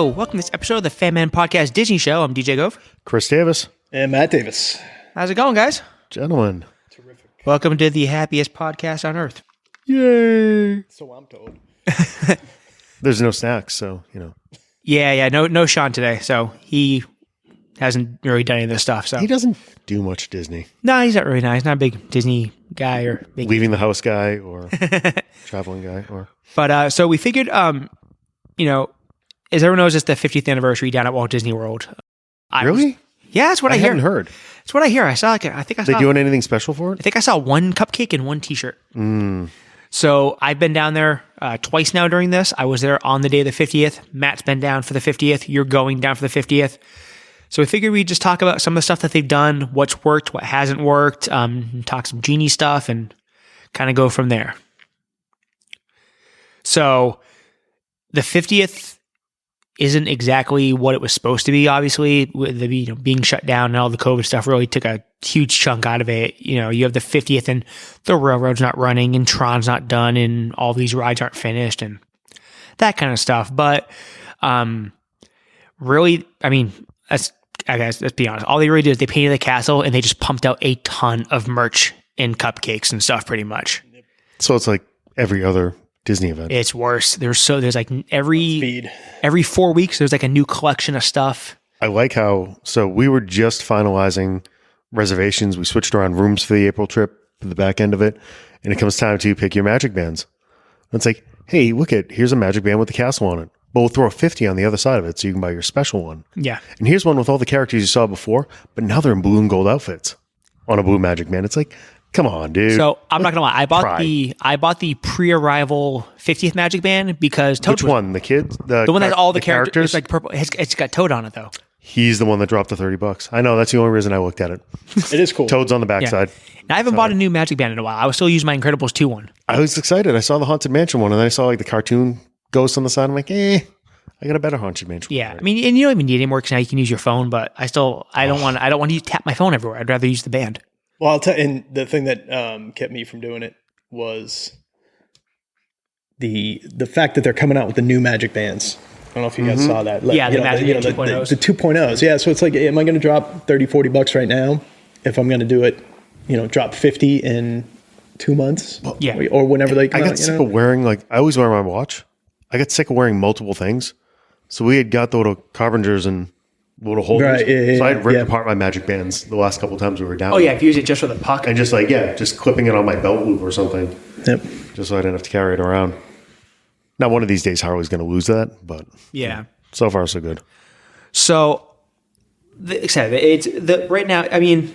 Hello, welcome to this episode of the Fan Man Podcast Disney Show. I'm DJ Gove. Chris Davis. And Matt Davis. How's it going, guys? Gentlemen. Terrific. Welcome to the happiest podcast on earth. Yay. So I'm told. There's no snacks, so, you know. Yeah, no Sean today, so he hasn't really done any of this stuff. So He doesn't do much Disney. no, he's not really nice. He's not a big Disney guy or big. Leaving the house guy or traveling guy or... But so we figured, you know, as everyone knows, it's the 50th anniversary down at Walt Disney World. Really? Yeah, that's what I hear. haven't heard. That's what I hear. I saw like I think I They saw. doing anything special for I it? think I saw one cupcake and one T-shirt. So I've been down there twice now during this. I was there on the day of the 50th. Matt's been down for the 50th. You're going down for the 50th. So we figured we'd just talk about some of the stuff that they've done, what's worked, what hasn't worked, talk some Genie stuff, and kind of go from there. So the 50th isn't exactly what it was supposed to be, obviously. With the being shut down and all the COVID stuff really took a huge chunk out of it. You know, you have the 50th and the railroad's not running and Tron's not done and all these rides aren't finished and that kind of stuff. But really, I mean, let's be honest. All they really did is they painted the castle and they just pumped out a ton of merch and cupcakes and stuff pretty much. So it's like every other Disney event. It's worse. There's like every Speed. 4 weeks, there's like a new collection of stuff. I like how... So we were just finalizing reservations. We switched around rooms for the April trip, for the back end of it. And it comes time to pick your magic bands. And it's like, hey, look here's a magic band with the castle on it. But we'll throw a 50 on the other side of it so you can buy your special one. Yeah. And here's one with all the characters you saw before, but now they're in blue and gold outfits on a blue magic band. It's like, come on, dude. So I'm not gonna lie, Pride. I bought the pre-arrival 50th Magic Band because Toad Which one? The kids? the one that all the characters. It's like purple. It's got Toad on it though. He's the one that dropped the $30. I know, that's the only reason I looked at it. It is cool. Toad's on the backside. And I haven't bought a new Magic Band in a while. I was still using my Incredibles 2 one. I was excited. I saw the Haunted Mansion one, and then I saw like the cartoon ghost on the side. I'm like, I got a better Haunted Mansion. Yeah, I mean, and you don't even need it anymore because now you can use your phone. But I don't want to tap my phone everywhere. I'd rather use the band. Well, I'll tell you, and the thing that kept me from doing it was the fact that they're coming out with the new magic bands. I don't know if you guys saw that. Like, Yeah, the Magic Band 2.0s. The 2.0s. Yeah, so it's like, am I going to drop $30-$40 right now if I'm going to do it, drop 50 in 2 months? Yeah. Or whenever they come I out, got sick of wearing, I always wear my watch. I got sick of wearing multiple things. So we had got the little Carbingers and little holders. Right, yeah, so I had ripped yeah. apart my magic bands the last couple of times we were down. Oh yeah, if you use it just for the puck. And just just clipping it on my belt loop or something. Yep. Just so I didn't have to carry it around. Now, one of these days, Harley's going to lose that, but Yeah. so far, so good. So, right now. I mean,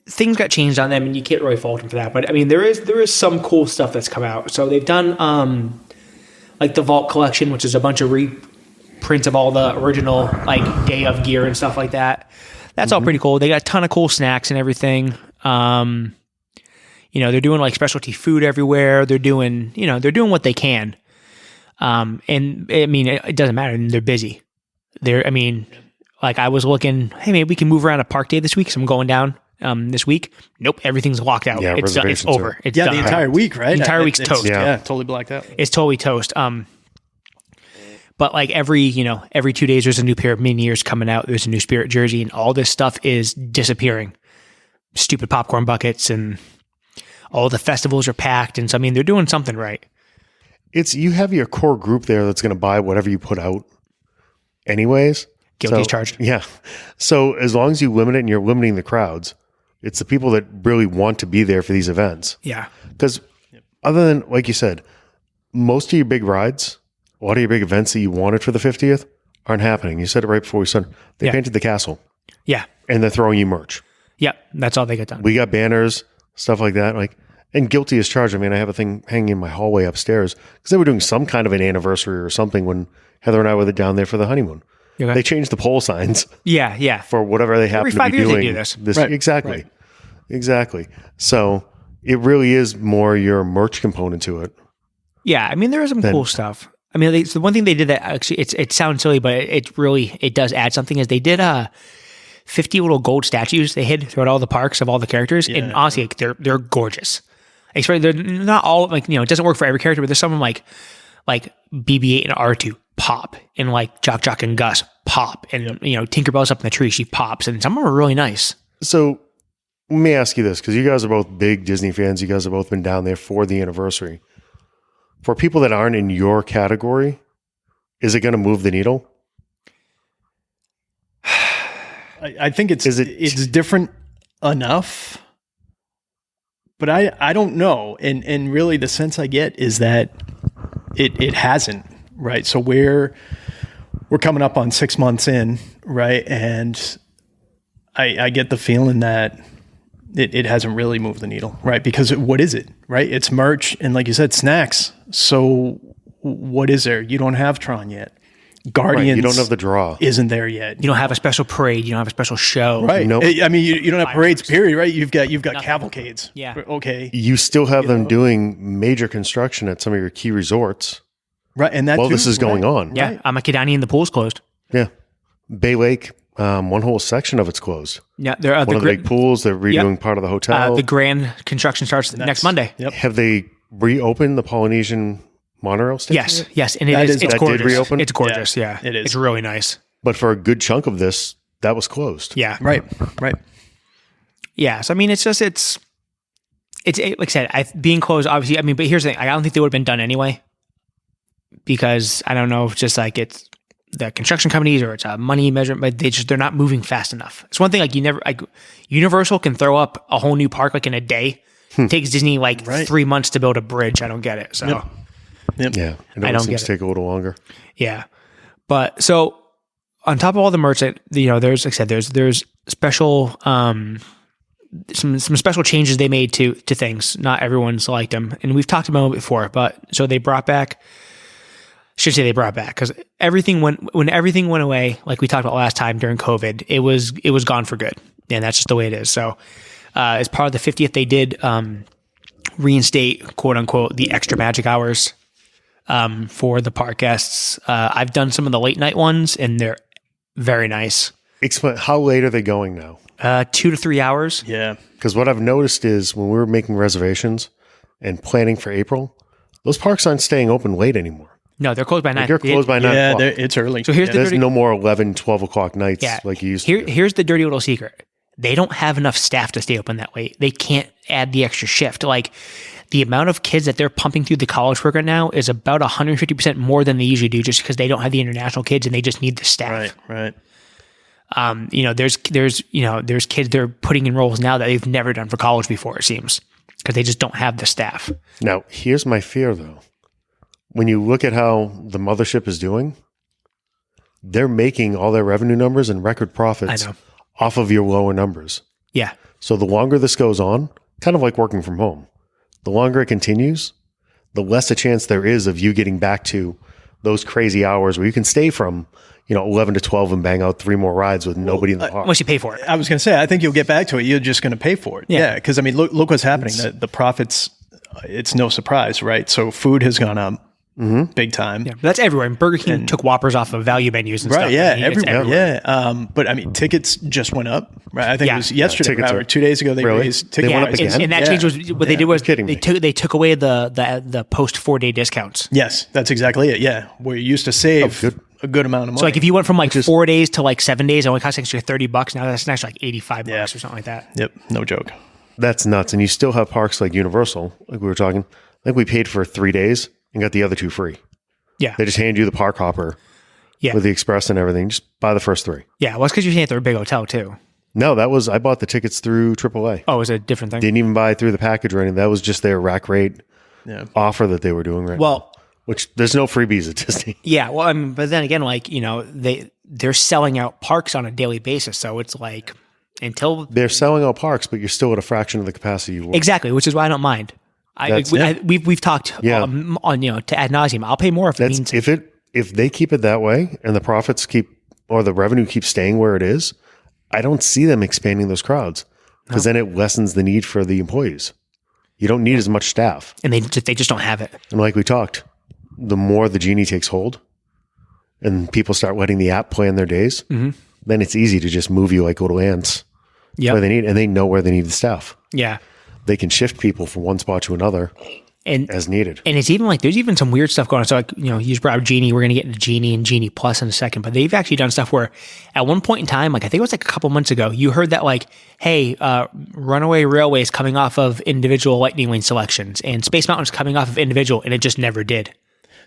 things got changed on them, and you can't really fault them for that. But I mean, there is some cool stuff that's come out. So they've done like the Vault Collection, which is a bunch of reprints of all the original like Day of gear and stuff like that. That's all pretty cool. They got a ton of cool snacks and everything. They're doing like specialty food everywhere. They're doing what they can. And I mean, it doesn't matter. They're busy. Like I was looking, hey, maybe we can move around a park day this week. So I'm going down this week. Nope, everything's locked out. Yeah, It's done. It's reservations over. are- It's Yeah, done. the entire week, right? The entire week's toast. Yeah. Totally blacked out. It's totally toast. But like every 2 days, there's a new pair of mini-ears coming out. There's a new Spirit jersey, and all this stuff is disappearing. Stupid popcorn buckets, and all the festivals are packed. And so, I mean, they're doing something right. You have your core group there that's going to buy whatever you put out anyways. Guilty as charged. Yeah. So as long as you limit it and you're limiting the crowds, it's the people that really want to be there for these events. Yeah. Because other than, like you said, most of your big rides, a lot of your big events that you wanted for the 50th aren't happening. You said it right before we started. They Yeah. painted the castle Yeah. and they're throwing you merch. Yeah. That's all they got done. We got banners, stuff like that. And guilty as charged. I mean, I have a thing hanging in my hallway upstairs because they were doing some kind of an anniversary or something when Heather and I were down there for the honeymoon. Okay. They changed the pole signs Yeah. Yeah. for whatever they happen Every to 5 be years they doing. do this. Right. Exactly. Right. Exactly. So it really is more your merch component to it. Yeah. I mean, there is some cool stuff. I mean, the one thing they did that actually, it sounds silly, but it does add something is they did 50 little gold statues they hid throughout all the parks of all the characters. Yeah. And honestly, they're gorgeous. Especially they're not all it doesn't work for every character, but there's some of them like BB-8 and R2 pop, and like Jock Jock and Gus pop, and you know, Tinkerbell's up in the tree, she pops, and some of them are really nice. So let me ask you this, because you guys are both big Disney fans. You guys have both been down there for the anniversary. For people that aren't in your category, is it going to move the needle? I think it's different enough, but I don't know. And really the sense I get is that it hasn't, right? So we're coming up on 6 months in, right? And I get the feeling that it hasn't really moved the needle, right? Because what is it, right? It's merch and, like you said, snacks. So what is there? You don't have Tron yet. Guardians, right, you don't have the draw. Isn't there yet? You don't have a special parade. You don't have a special show. Right. Nope. I mean, you don't have parades, period, right? You've got cavalcades. Yeah. Okay. You still have them doing major construction at some of your key resorts. Right. And that While too, this is going right? on. Yeah, I'm a Kidani and the pool's closed. Yeah. Bay Lake, one whole section of it's closed. Yeah, there are One of the big pools. They're redoing part of the hotel. the grand construction starts next Monday. Yep. Have they reopened the Polynesian monorail station? Yes, yes, and That it's did gorgeous. reopen? It's gorgeous. Yeah, it is. It's really nice. But for a good chunk of this, that was closed. Yeah, Right. yeah. So I mean, it's like I said, being closed. Obviously, I mean, but here's the thing: I don't think they would have been done anyway, because I don't know if just like it's the construction companies or it's a money measurement, but they're not moving fast enough. It's one thing Universal can throw up a whole new park like in a day. It takes Disney like 3 months to build a bridge. I don't get it. So. Yep. Yeah. It I always don't seems get to take a little longer. Yeah. But so on top of all the merch that, you know, there's, like I said, there's special, some special changes they made to things. Not everyone's liked them. And we've talked about it before, but so they brought back, should say they brought back, because when everything went away, like we talked about last time during COVID, it was gone for good. And that's just the way it is. So as part of the 50th, they did reinstate, quote unquote, the extra magic hours for the park guests. I've done some of the late night ones, and they're very nice. Explain, how late are they going now? 2 to 3 hours. Yeah. Because what I've noticed is when we were making reservations and planning for April, those parks aren't staying open late anymore. No, they're closed by 9. You're closed by 9 Yeah, o'clock. it's early. So here's the There's dirty, no more 11, 12 o'clock nights like you used to. Here's the dirty little secret. They don't have enough staff to stay open that late. They can't add the extra shift. Like the amount of kids that they're pumping through the college program now is about 150% more than they usually do, just because they don't have the international kids and they just need the staff. Right. You know, there's kids they're putting in roles now that they've never done for college before, it seems, because they just don't have the staff. Now, here's my fear, though. When you look at how the mothership is doing, they're making all their revenue numbers and record profits I know. off of your lower numbers. Yeah. So the longer this goes on, kind of like working from home, the longer it continues, the less a chance there is of you getting back to those crazy hours where you can stay from, 11 to 12 and bang out 3 more rides with nobody in the park. Unless you pay for it. I was going to say, I think you'll get back to it. You're just going to pay for it. Yeah. Because I mean, look what's happening. The profits, it's no surprise, right? So food has gone up big time. Yeah, but that's everywhere. And Burger King took Whoppers off of value menus and Right, stuff. yeah, I mean, it's everywhere. Yeah. But I mean, tickets just went up, right? I think it Yeah. was yesterday tickets or are- 2 days ago they Really? raised They ticket went up prices. again? And that Yeah. change was what they did was kidding they me. took away the post 4-day discounts. Yes, that's exactly it. Yeah, where you used to save good. a good amount of money. So like if you went from like 4 days to like 7 days, it only cost an extra $30. Now that's actually like $85 Yeah. or something like that. Yep, no joke. That's nuts. And you still have parks like Universal, like we were talking. I think we paid for 3 days and got the other 2 free. Yeah. They just hand you the park hopper Yeah. with the express and everything. Just buy the first 3. Yeah. Well, it's because you're staying at their big hotel too. No, I bought the tickets through AAA. Oh, it was a different thing. Didn't even buy through the package or anything. That was just their rack rate Yeah. offer that they were doing right now. Well, Which there's no freebies at Disney. yeah. Well, I mean, but then again, like, they're selling out parks on a daily basis. So it's like until They're selling out parks, but you're still at a fraction of the capacity you were. exactly, which is why I don't mind. We've talked Yeah. on to ad nauseum. I'll pay more if it means If they keep it that way and the profits or the revenue keeps staying where it is, I don't see them expanding those crowds because then it lessens the need for the employees. You don't need as much staff. and they just don't have it. And like we talked, the more the genie takes hold and people start letting the app plan their days, then it's easy to just move you like little ants Yeah. where they need, and they know where they need the staff. Yeah. They can shift people from one spot to another And as needed. And it's even like, there's even some weird stuff going on. So like, you just brought up Genie. We're going to get into Genie and Genie Plus in a second, but they've actually done stuff where at one point in time, like I think it was like a couple months ago, you heard that like, hey, Runaway Railway is coming off of individual Lightning Lane selections and Space Mountain's coming off of individual, and it just never did.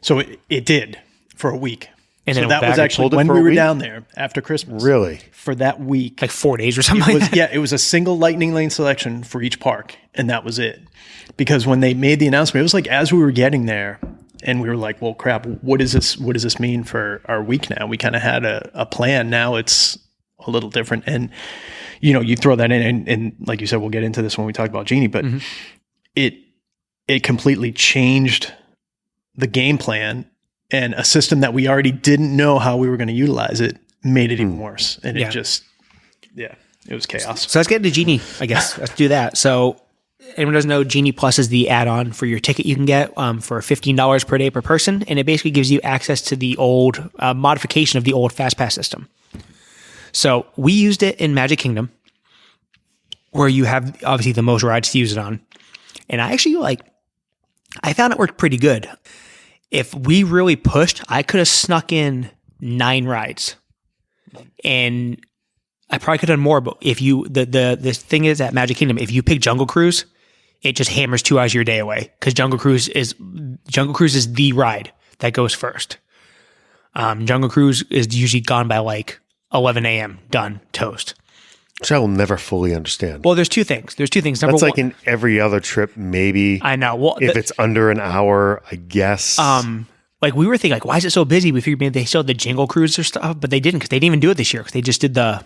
So it did for a week. And so then that was actually when we were down there after Christmas. Really? For that week. Like 4 days or something like that. Yeah, it was a single Lightning Lane selection for each park, and that was it. Because when they made the announcement, it was like as we were getting there, and we were like, well, crap, what does this mean for our week now? We kind of had a plan. Now it's a little different. And, you throw that in, and like you said, we'll get into this when we talk about Genie, but it completely changed the game plan, and a system that we already didn't know how we were going to utilize it made it even worse. And it was chaos. So let's get into Genie, I guess. Let's do that. So anyone doesn't know, Genie Plus is the add-on for your ticket you can get for $15 per day per person. And it basically gives you access to the old modification of the old FastPass system. So we used it in Magic Kingdom, where you have obviously the most rides to use it on. And I actually I found it worked pretty good. If we really pushed, I could have snuck in 9 rides. And I probably could have done more, but if you, the thing is at Magic Kingdom, if you pick Jungle Cruise, it just hammers 2 hours of your day away, because Jungle Cruise is the ride that goes first. Jungle Cruise is usually gone by like 11 a.m. Done, toast. Which I will never fully understand. Well, there's two things. Number That's like one, in every other trip, maybe. I know. Well, if it's under an hour, I guess. Like we were thinking, like, why is it so busy? We figured maybe they still had the Jingle Cruise or stuff, but they didn't, because they didn't even do it this year, because they just did the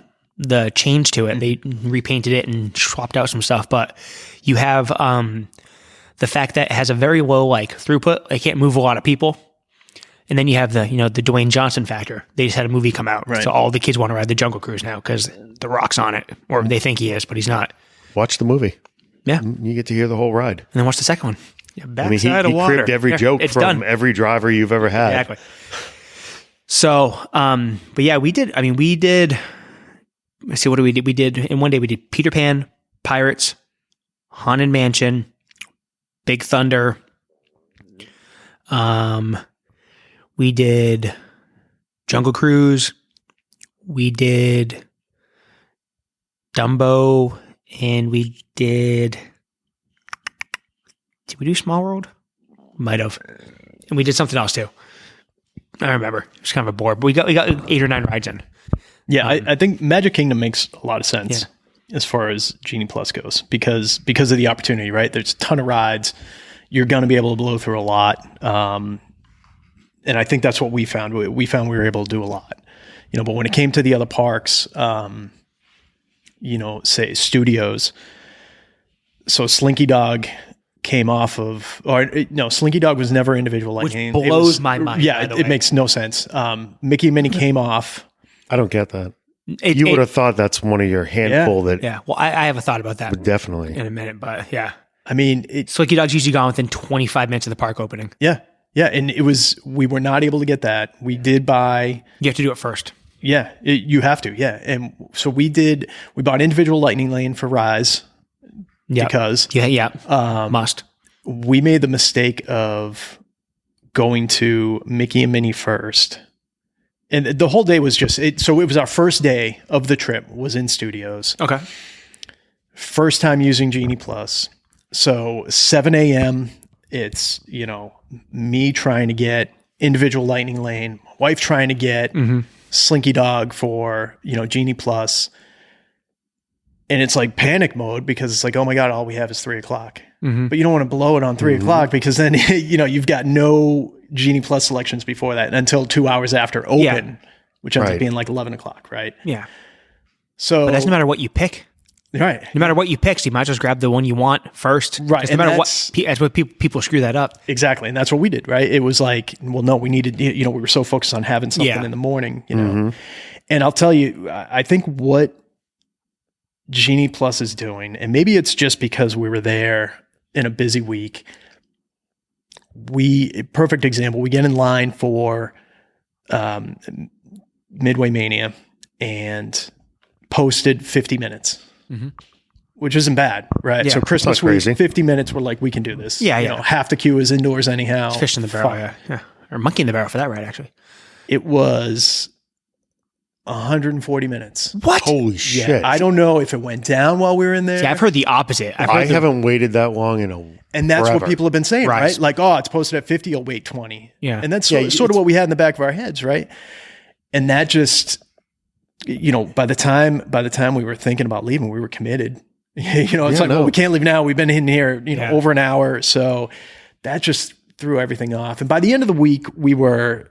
change to it. They repainted it and swapped out some stuff. But you have the fact that it has a very low like throughput. It can't move a lot of people. And then you have the Dwayne Johnson factor. They just had a movie come out. Right. So all the kids want to ride the Jungle Cruise now because The Rock's on it. Or they think he is, but he's not. Watch the movie. Yeah. You get to hear the whole ride. And then watch the second one. Yeah, he cribbed every joke from done. Every driver you've ever had. Exactly. So, but yeah, we did, let's see, what did we did? In one day we did Peter Pan, Pirates, Haunted Mansion, Big Thunder. We did Jungle Cruise. We did Dumbo, and we did we do Small World? Might have. And we did something else too. I don't remember. It was kind of a bore, but we got 8 or 9 rides in. Yeah, I think Magic Kingdom makes a lot of sense as far as Genie Plus goes, because of the opportunity, right? There's a ton of rides. You're going to be able to blow through a lot. And I think that's what we found. We found we were able to do a lot, but when it came to the other parks, say studios. So Slinky Dog came off of, Slinky Dog was never individual lightning. Which blows my mind. Yeah, it makes no sense. Mickey and Minnie came off. I don't get that. You would have thought that's one of your handful that. Yeah. Well, I have a thought about that. Definitely. In a minute, but yeah. I mean, Slinky Dog's usually gone within 25 minutes of the park opening. Yeah. Yeah. And we were not able to get that. We did buy. You have to do it first. Yeah. You have to. Yeah. And so we bought individual Lightning Lane for Rise. Yeah. Because. Yeah. Must. We made the mistake of going to Mickey and Minnie first. And the whole day was just it. So it was our first day of the trip was in studios. Okay. First time using Genie Plus. So 7 a.m. It's, me trying to get individual Lightning Lane, my wife trying to get Slinky Dog for, Genie Plus. And it's like panic mode because it's like, oh my God, all we have is 3 o'clock. But you don't want to blow it on 3 o'clock because then, you've got no Genie Plus selections before that until 2 hours after open, which ends up being like 11 o'clock, right? Yeah. So, but that's no matter what you pick. Right. No matter what you pick, so you might just grab the one you want first. Right. No matter that's what people screw that up. Exactly. And that's what we did, right? It was like, well, no, we needed, we were so focused on having something in the morning, And I'll tell you, I think what Genie Plus is doing, and maybe it's just because we were there in a busy week. Perfect example, we get in line for Midway Mania and posted 50 minutes. which isn't bad, right? Yeah. So Christmas That's not week, crazy. 50 minutes, we're like, we can do this. Yeah, You yeah. know, half the queue is indoors anyhow. Fish in the barrel, Fine. yeah. Or monkey in the barrel for that ride, actually. It was 140 minutes. What? Holy Yeah, shit! I don't know if it went down while we were in there. See, I've heard the opposite. I've heard I haven't waited that long in a. And that's forever. what people have been saying, Right. right? Like, oh, it's posted at 50, you'll wait 20. Yeah. And that's Yeah, sort of what we had in the back of our heads, right? And that just, you know, by the time we were thinking about leaving, we were committed. You know, it's well, we can't leave now. We've been in here, you know, over an hour. So that just threw everything off. And by the end of the week, we were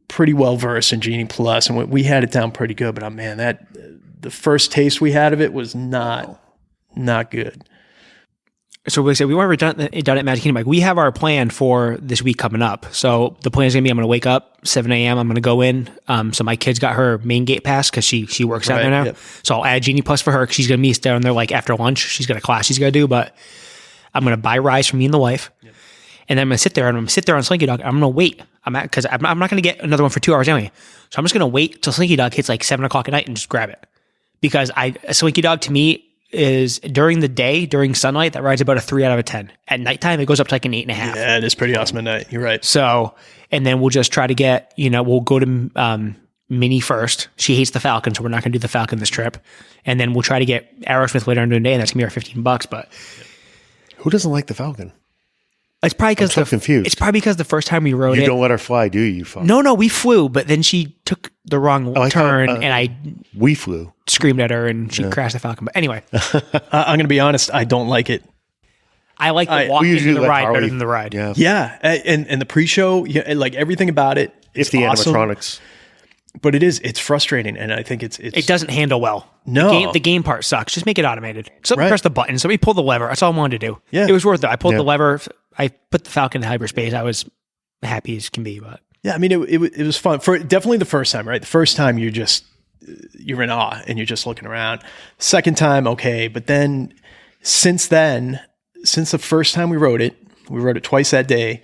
pretty well versed in Genie Plus, and we had it down pretty good. But man, the first taste we had of it was not good. So we said we weren't done at Magic Kingdom. Like, we have our plan for this week coming up. So the plan is gonna be I'm gonna wake up 7 a.m. I'm gonna go in. So my kid's got her main gate pass because she works out there now. Yep. So I'll add Genie Plus for her because she's gonna meet us down there like after lunch. She's got a class she's gotta do, but I'm gonna buy rides for me and the wife, and then I'm gonna sit there on Slinky Dog. I'm gonna wait. Because I'm not gonna get another one for 2 hours anyway. So I'm just gonna wait till Slinky Dog hits like 7 o'clock at night and just grab it, because a Slinky Dog to me is during the day, during sunlight, that ride's about a 3 out of a 10. At nighttime, it goes up to like an 8.5. Yeah, it is pretty awesome at night. You're right. So, and then we'll just try to get, we'll go to Minnie first. She hates the Falcon, so we're not going to do the Falcon this trip. And then we'll try to get Aerosmith later in the day, and that's going to be our $15. But Who doesn't like the Falcon? it's probably because I'm so confused. It's probably because the first time we rode You it. don't let her fly, do you? Fuck. No, we flew, but then she took the wrong turn, and I We flew. screamed at her, and she crashed the Falcon. But anyway, I'm going to be honest. I don't like it. I like the walk we into usually the let ride better Harley- than the ride. Yeah. Yeah, and the pre-show, like everything about it, If is the awesome, animatronics. but it's frustrating, and I think it's It doesn't handle well. No. The game part sucks. Just make it automated. Somebody Right. press the button. Somebody pull the lever. That's all I wanted to do. Yeah. It was worth it. I pulled Yeah. the lever. I put the Falcon in hyperspace. I was happy as can be. But Yeah, I mean, it was fun for definitely the first time, right? The first time you're in awe and you're just looking around. Second time, okay, but then since the first time we rode it twice that day.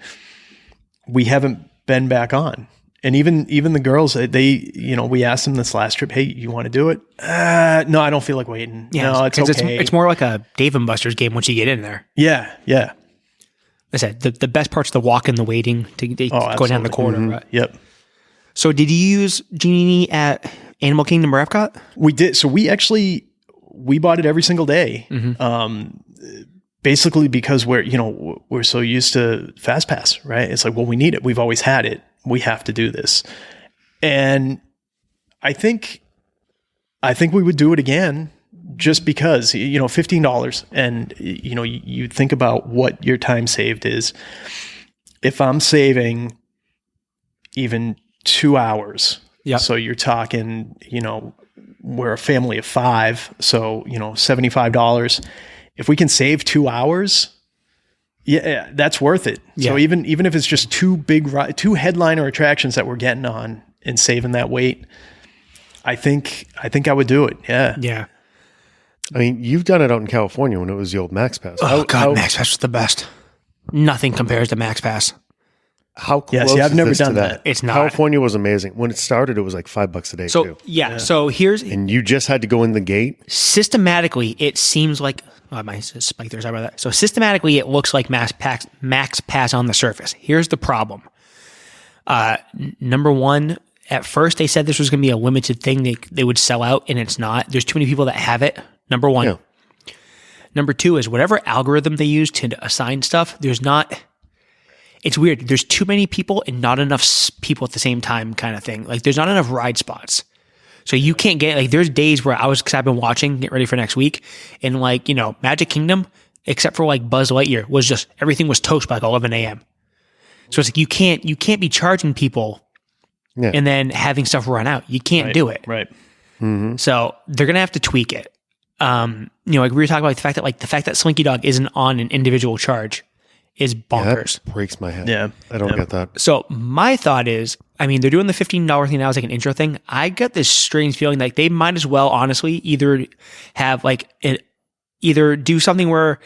We haven't been back on. And even the girls, they, we asked them this last trip, hey, you want to do it? No, I don't feel like waiting. yeah, No, it's 'cause okay. It's more like a Dave and Buster's game once you get in there. Yeah. I said the best part's the walk and the waiting to go down the absolutely. corridor. Right? Yep. So did you use Genie at Animal Kingdom or Epcot? We did. So we bought it every single day. Basically because we're so used to FastPass, right? It's like, well, we need it. We've always had it. We have to do this. And I think we would do it again just because, $15 and, you think about what your time saved is. If I'm saving even 2 hours, Yep. so you're talking, we're a family of 5, so, $75. If we can save 2 hours, yeah, that's worth it. Yeah. So even if it's just two headliner attractions that we're getting on and saving that weight, I think I would do it. Yeah. Yeah. I mean, you've done it out in California when it was the old Max Pass. Oh God, Max Pass was the best. Nothing compares to Max Pass. How close Yeah, see, I've is never this done to that. It's not. California was amazing. When it started, it was like $5 a day So too. yeah. So here's And you just had to go in the gate. systematically, it seems like my spike there. Sorry about that. So systematically, it looks like Max Pass on the surface. Here's the problem. Number one, at first they said this was going to be a limited thing. They would sell out, and it's not. There's too many people that have it. Number one. Yeah. Number two is whatever algorithm they use to assign stuff. It's weird. There's too many people and not enough people at the same time, kind of thing. Like there's not enough ride spots. So you can't get, like, there's days where because I've been watching, get ready for next week, and Magic Kingdom, except for like Buzz Lightyear, was just, everything was toast by like 11 a.m. So it's like, you can't be charging people and then having stuff run out. You can't do it. Right. So they're going to have to tweak it. Like we were talking about the fact that Slinky Dog isn't on an individual charge is bonkers. That breaks my head. Yeah. I don't get that. So my thought is, they're doing the $15 thing now as like an intro thing. I got this strange feeling like they might as well honestly either have either do something where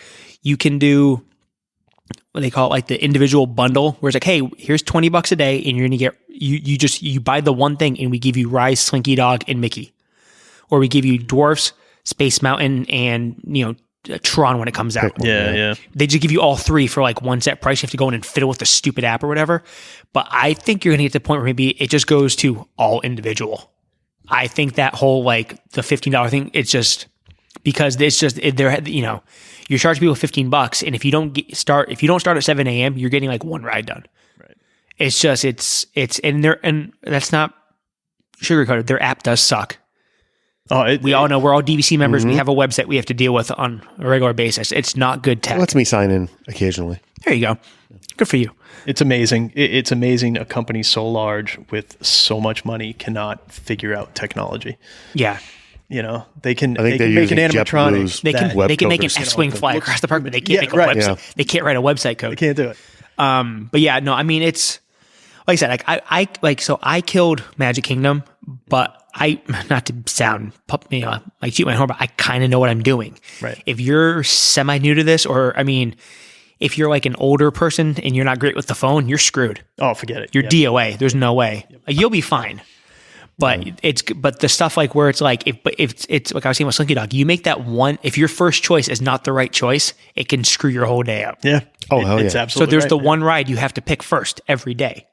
you can do what they call it, like the individual bundle, where it's like, hey, here's $20 a day, and you're gonna get you buy the one thing, and we give you Rise, Slinky Dog, and Mickey, or we give you Dwarfs, Space Mountain, and Tron when it comes out. Yeah. They just give you all three for like one set price. You have to go in and fiddle with the stupid app or whatever. But I think you're going to get to the point where maybe it just goes to all individual. I think that whole like the $15 thing, it's just because it's just they're you're charging people $15, and if you don't start at 7 a.m., you're getting like one ride done. Right. It's just and that's not sugarcoated. Their app does suck. Oh, we all know we're all DVC members. We have a website we have to deal with on a regular basis. It's not good tech. It lets me sign in occasionally. There you go. Good for you. It's amazing. It's amazing a company so large with so much money cannot figure out technology. Yeah. They can I think they can make an animatronic. They can make an X-wing fly across the park, but they can't make a website. Yeah. They can't write a website code. They can't do it. But yeah, no, I mean, it's like I said, so I killed Magic Kingdom, but not to sound like shoot my horn, but I kind of know what I'm doing. Right. If you're semi new to this, or I mean, if you're like an older person and you're not great with the phone, you're screwed. Oh, forget it. You're DOA. There's no way. Like, you'll be fine. But but the stuff like where it's like if it's like I was saying with Slinky Dog, you make that one. If your first choice is not the right choice, it can screw your whole day up. Yeah. Oh, hell it's yeah. absolutely. So there's right. the one ride you have to pick first every day.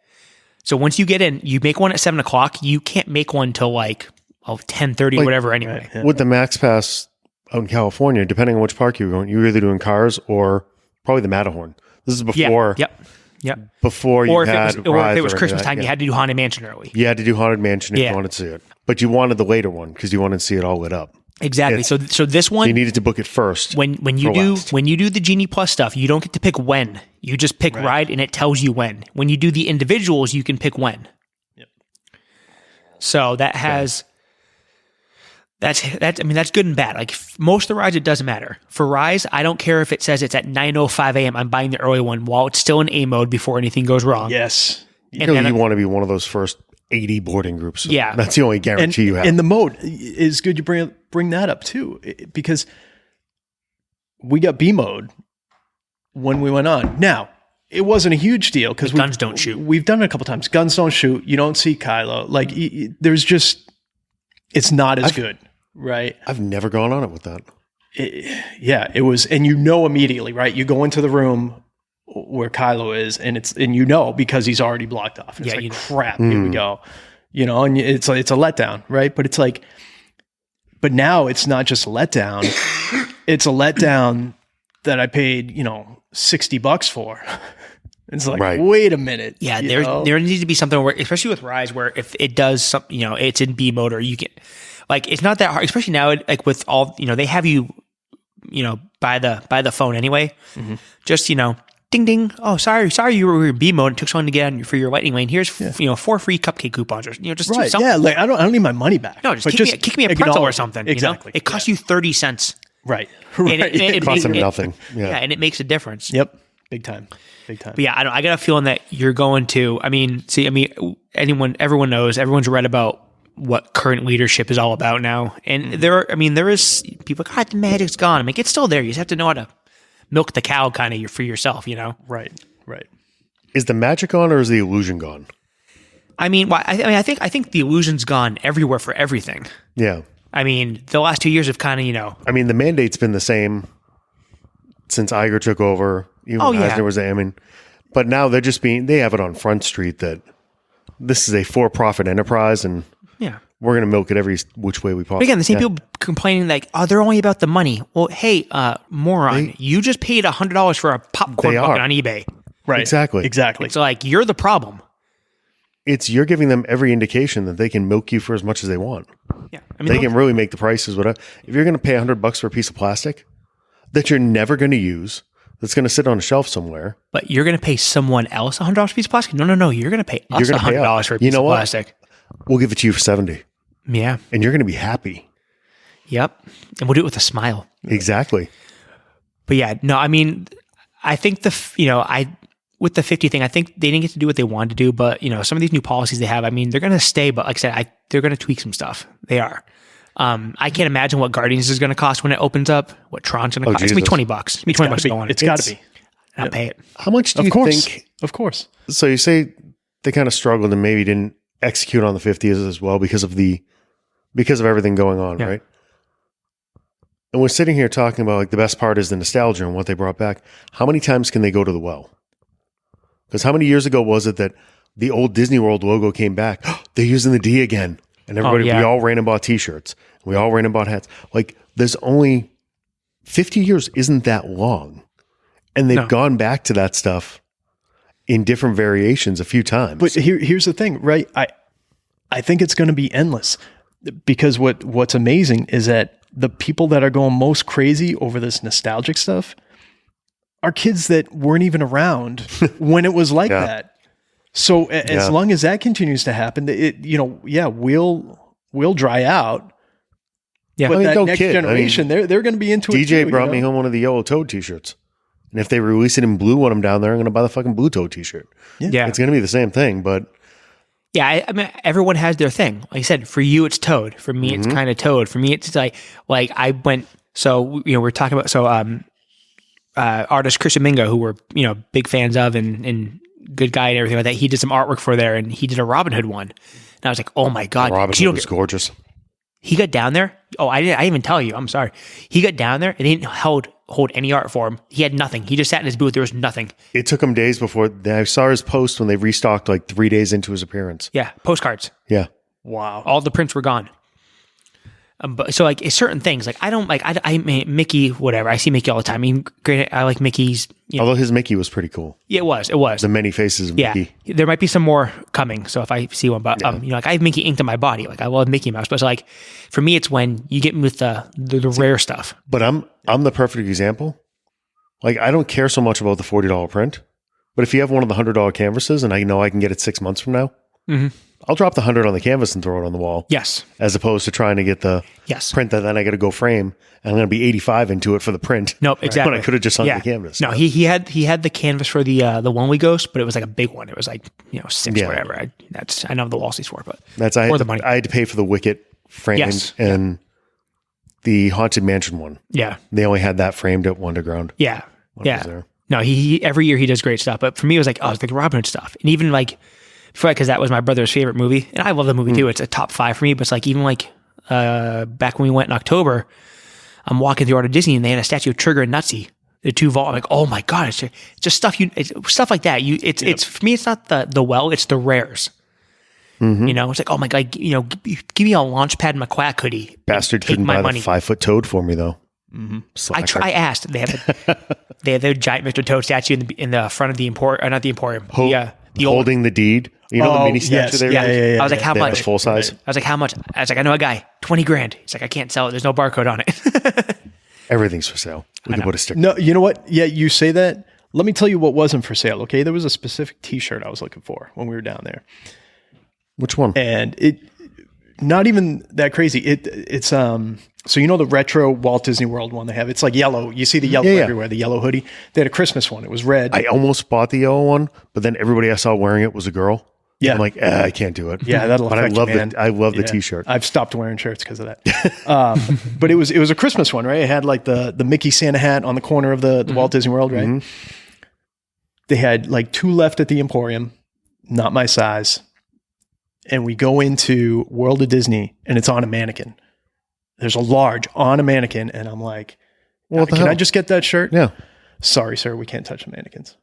So once you get in, you make one at 7 o'clock. You can't make one till like 10:30 or whatever. Anyway, Right, yeah. With the Max Pass out in California, depending on which park you're going, you're either doing Cars or probably the Matterhorn. This is before. Yep. Before you had if it was Christmas time, you had to do Haunted Mansion early. You had to do Haunted Mansion if you wanted to see it, but you wanted the later one because you wanted to see it all lit up. Exactly. So this one, you needed to book it first. When you do the Genie Plus stuff, you don't get to pick when. You just pick ride, and it tells you when. When you do the individuals, you can pick when. Yep. So that has that's good and bad. Like most of the rides, it doesn't matter. For Rise, I don't care if it says it's at 9:05 a.m. I'm buying the early one while it's still in A mode before anything goes wrong. Yes. You want to be one of those first 80 boarding groups. Yeah. That's the only guarantee you have. And the mode is good. You bring that up too, because we got B mode when we went on. Now, it wasn't a huge deal because guns don't shoot. We've done it a couple times. Guns don't shoot. You don't see Kylo. Like there's just, it's not as good, right? I've never gone on it with that. It was, and immediately, right? You go into the room where Kylo is, and because he's already blocked off. And it's crap. Here we go. And it's a letdown, right? But it's like, but now it's not just a letdown. It's a letdown that I paid, $60 for. It's like, wait a minute. Yeah, there needs to be something where, especially with Rise, where if it does something, it's in B mode, or you can, like, it's not that hard, especially now, like with all, they have you, by the phone anyway. Mm-hmm. Just, ding ding. Oh, sorry, you were in B mode. It took so long to get on for your lightning lane. Here's 4 free cupcake coupons, or just do something. Yeah, like I don't need my money back. No, just kick me a pretzel or something. Exactly. It costs you 30 cents. Right. And it costs them nothing. Yeah, and it makes a difference. Yep. Big time. But yeah, I got a feeling that you're going to. Everyone knows. Everyone's read about what current leadership is all about now, and there is people like, God, the magic's gone. I'm like, it's still there. You just have to know how to milk the cow kind of for yourself, Right. Is the magic gone or is the illusion gone? I think the illusion's gone everywhere for everything. Yeah. The last 2 years have kind of, the mandate's been the same since Iger took over. Even Eisner was there. But now they have it on Front Street that this is a for-profit enterprise, and we're going to milk it every which way we possibly can. But again, the same people complaining like, oh, they're only about the money. Well, hey, moron, you just paid $100 for a popcorn bucket on eBay. Right. Exactly. It's like, you're the problem. You're giving them every indication that they can milk you for as much as they want. Yeah. They can really make the prices whatever. If you're going to pay $100 for a piece of plastic that you're never going to use, that's going to sit on a shelf somewhere. But you're going to pay someone else $100 for a piece of plastic? No. You're going to pay us $100 for a piece of plastic. We'll give it to you for $70. Yeah. And you're going to be happy. Yep. And we'll do it with a smile. Exactly. But yeah, no, I think with the 50 thing, I think they didn't get to do what they wanted to do, but some of these new policies they have, they're going to stay, but like I said, they're going to tweak some stuff. They are. I can't imagine what Guardians is going to cost when it opens up, what Tron's going to cost. It's going to be $20. It's going to be $20 to go on. It's got to be. I'll pay it. How much do you think? Of course. So you say they kind of struggled and maybe didn't execute on the 50s as well because of everything going on, right? And we're sitting here talking about like the best part is the nostalgia and what they brought back. How many times can they go to the well? Because how many years ago was it that the old Disney World logo came back? They're using the D again. And everybody, we all ran and bought t-shirts. We all ran and bought hats. Like there's only 50 years isn't that long. And they've gone back to that stuff in different variations a few times. But here's the thing, right? I think it's going to be endless because what's amazing is that the people that are going most crazy over this nostalgic stuff are kids that weren't even around when it was like that. So as long as that continues to happen, we'll dry out. Yeah, but that next generation, they're going to be into it. DJ brought me home one of the Yellow Toad t-shirts. And if they release it in blue when I'm down there, I'm going to buy the fucking Blue Toad t-shirt. Yeah. It's going to be the same thing, but... Yeah, I mean, everyone has their thing. Like I said, for you, it's Toad. For me, it's kind of Toad. For me, it's like I went... So, we're talking about... artist Christian Mingo, who we're, big fans of and good guy and everything like that, he did some artwork for there, and he did a Robin Hood one. And I was like, oh my God. Robin Hood was gorgeous. He got down there. Oh, I didn't even tell you. I'm sorry. He got down there and they didn't hold any art for him. He had nothing. He just sat in his booth. There was nothing. It took him days before. I saw his post when they restocked like 3 days into his appearance. Yeah. Postcards. Yeah. Wow. All the prints were gone. But so like certain things, like I don't like, I Mickey, whatever. I see Mickey all the time. I mean, great. I like Mickey's. Although his Mickey was pretty cool. Yeah, it was. The many faces of Mickey. There might be some more coming. So if I see one, but like I have Mickey inked on my body. Like I love Mickey Mouse, but it's like for me, it's when you get with the rare stuff. But I'm the perfect example. Like I don't care so much about the $40 print, but if you have one of the $100 canvases and I know I can get it 6 months from now, I'll drop the 100 on the canvas and throw it on the wall. Yes. As opposed to trying to get the print that then I got to go frame and I'm going to be 85 into it for the print. Nope, exactly. When I could have just hung the canvas. No, he had the canvas for the One Way Ghost, but it was like a big one. It was like 6 whatever. I know the wall seats for it, but the money. I had to pay for the Wicket frame and the Haunted Mansion one. Yeah. They only had that framed at Wonderground. Yeah. No, he every year he does great stuff, but for me it was like it's like Robin Hood stuff, and even like. Because that was my brother's favorite movie, and I love the movie too. It's a top 5 for me. But it's like even like back when we went in October, I'm walking through Art of Disney, and they had a statue of Trigger and Nutsy, the two vault. I'm like, oh my God, it's just stuff stuff like that. It's for me, it's not the it's the rares. It's like, oh my God, give me a Launchpad McQuack hoodie. Bastard couldn't buy the 5-foot Toad for me though. I asked. They have the giant Mr. Toad statue in the front of the Emporium, not the Emporium. Holding the deed. The mini statue there? Yeah. I was like, how much? Full size. I was like, how much? I was like, I know a guy, $20,000. He's like, I can't sell it. There's no barcode on it. Everything's for sale. We can put a sticker. No, you know what? Yeah, you say that. Let me tell you what wasn't for sale. Okay, there was a specific T-shirt I was looking for when we were down there. Which one? And it, not even that crazy. It's So the retro Walt Disney World one they have? It's like yellow. You see the yellow everywhere, the yellow hoodie. They had a Christmas one. It was red. I almost bought the yellow one, but then everybody I saw wearing it was a girl. Yeah. I'm like, I can't do it. Yeah, that'll affect you, man. I love the T-shirt. I've stopped wearing shirts because of that. But it was a Christmas one, right? It had like the Mickey Santa hat on the corner of the Walt Disney World, right? They had like 2 left at the Emporium, not my size. And we go into World of Disney and it's on a mannequin. There's a large on a mannequin. And I'm like, can I just get that shirt? Yeah. Sorry, sir. We can't touch the mannequins.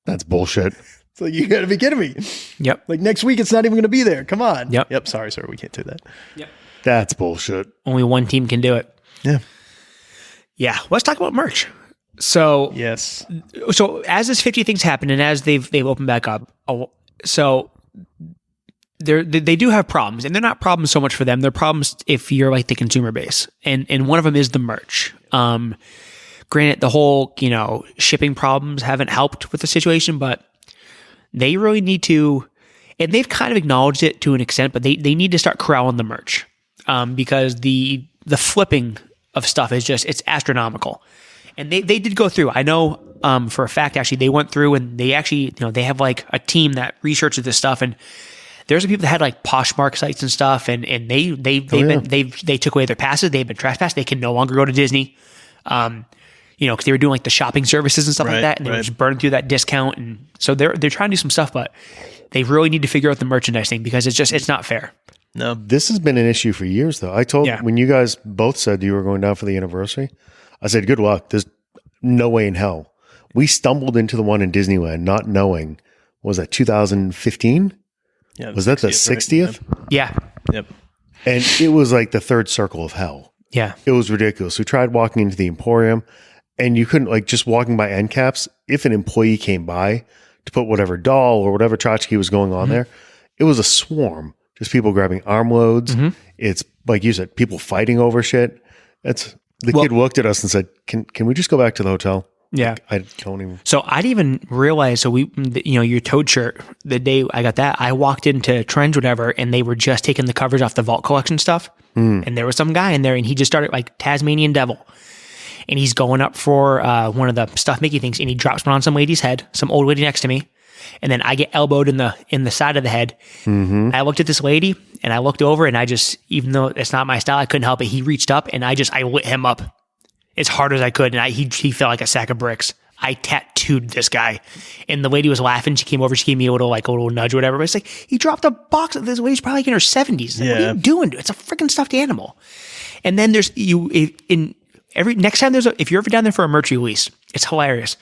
That's bullshit. So you got to be kidding me. Yep. Like next week, it's not even going to be there. Come on. Yep. Sorry, sir. We can't do that. Yep. That's bullshit. Only one team can do it. Yeah. Yeah. Let's talk about merch. So yes. So as this 50 things happen and as they've opened back up, so they do have problems, and they're not problems so much for them. They're problems if you're like the consumer base, and one of them is the merch. Granted, the whole shipping problems haven't helped with the situation, but they really need to, and they've kind of acknowledged it to an extent, but they need to start corralling the merch because the flipping of stuff is it's astronomical. And they did go through. I know for a fact, actually, they went through and they actually, they have like a team that researches this stuff. And there's some people that had like Poshmark sites and stuff, and they took away their passes. They've been trespassed. They can no longer go to Disney. Because they were doing like the shopping services and stuff like that, and they were just burning through that discount. And so they're trying to do some stuff, but they really need to figure out the merchandising because it's not fair. No. This has been an issue for years, though. I told when you guys both said you were going down for the anniversary, I said, good luck. There's no way in hell. We stumbled into the one in Disneyland not knowing, was that 2015? Yeah, was that the 60th? Right? Yeah. Yep. And it was like the third circle of hell. Yeah. It was ridiculous. We tried walking into the Emporium, and you couldn't, like, just walking by end caps, if an employee came by to put whatever doll or whatever tchotchke was going on there, it was a swarm. Just people grabbing armloads. It's, like you said, people fighting over shit. Kid looked at us and said, can we just go back to the hotel? Yeah. Like, I don't even. So I didn't even realize, your Toad shirt, the day I got that, I walked into Trends, whatever, and they were just taking the covers off the Vault Collection stuff. And there was some guy in there, and he just started like Tasmanian Devil. And he's going up for one of the stuffed Mickey things, and he drops one on some lady's head, some old lady next to me. And then I get elbowed in the side of the head. I looked at this lady, and I looked over, and I just, even though it's not my style, I couldn't help it. He reached up, and I lit him up as hard as I could, and he felt like a sack of bricks. I tattooed this guy, and the lady was laughing. She came over, she gave me a little nudge or whatever. But it's like, he dropped a box. This lady's probably like in her 70s. Like, what are you doing? It's a freaking stuffed animal. And then there's next time if you're ever down there for a merch release, it's hilarious.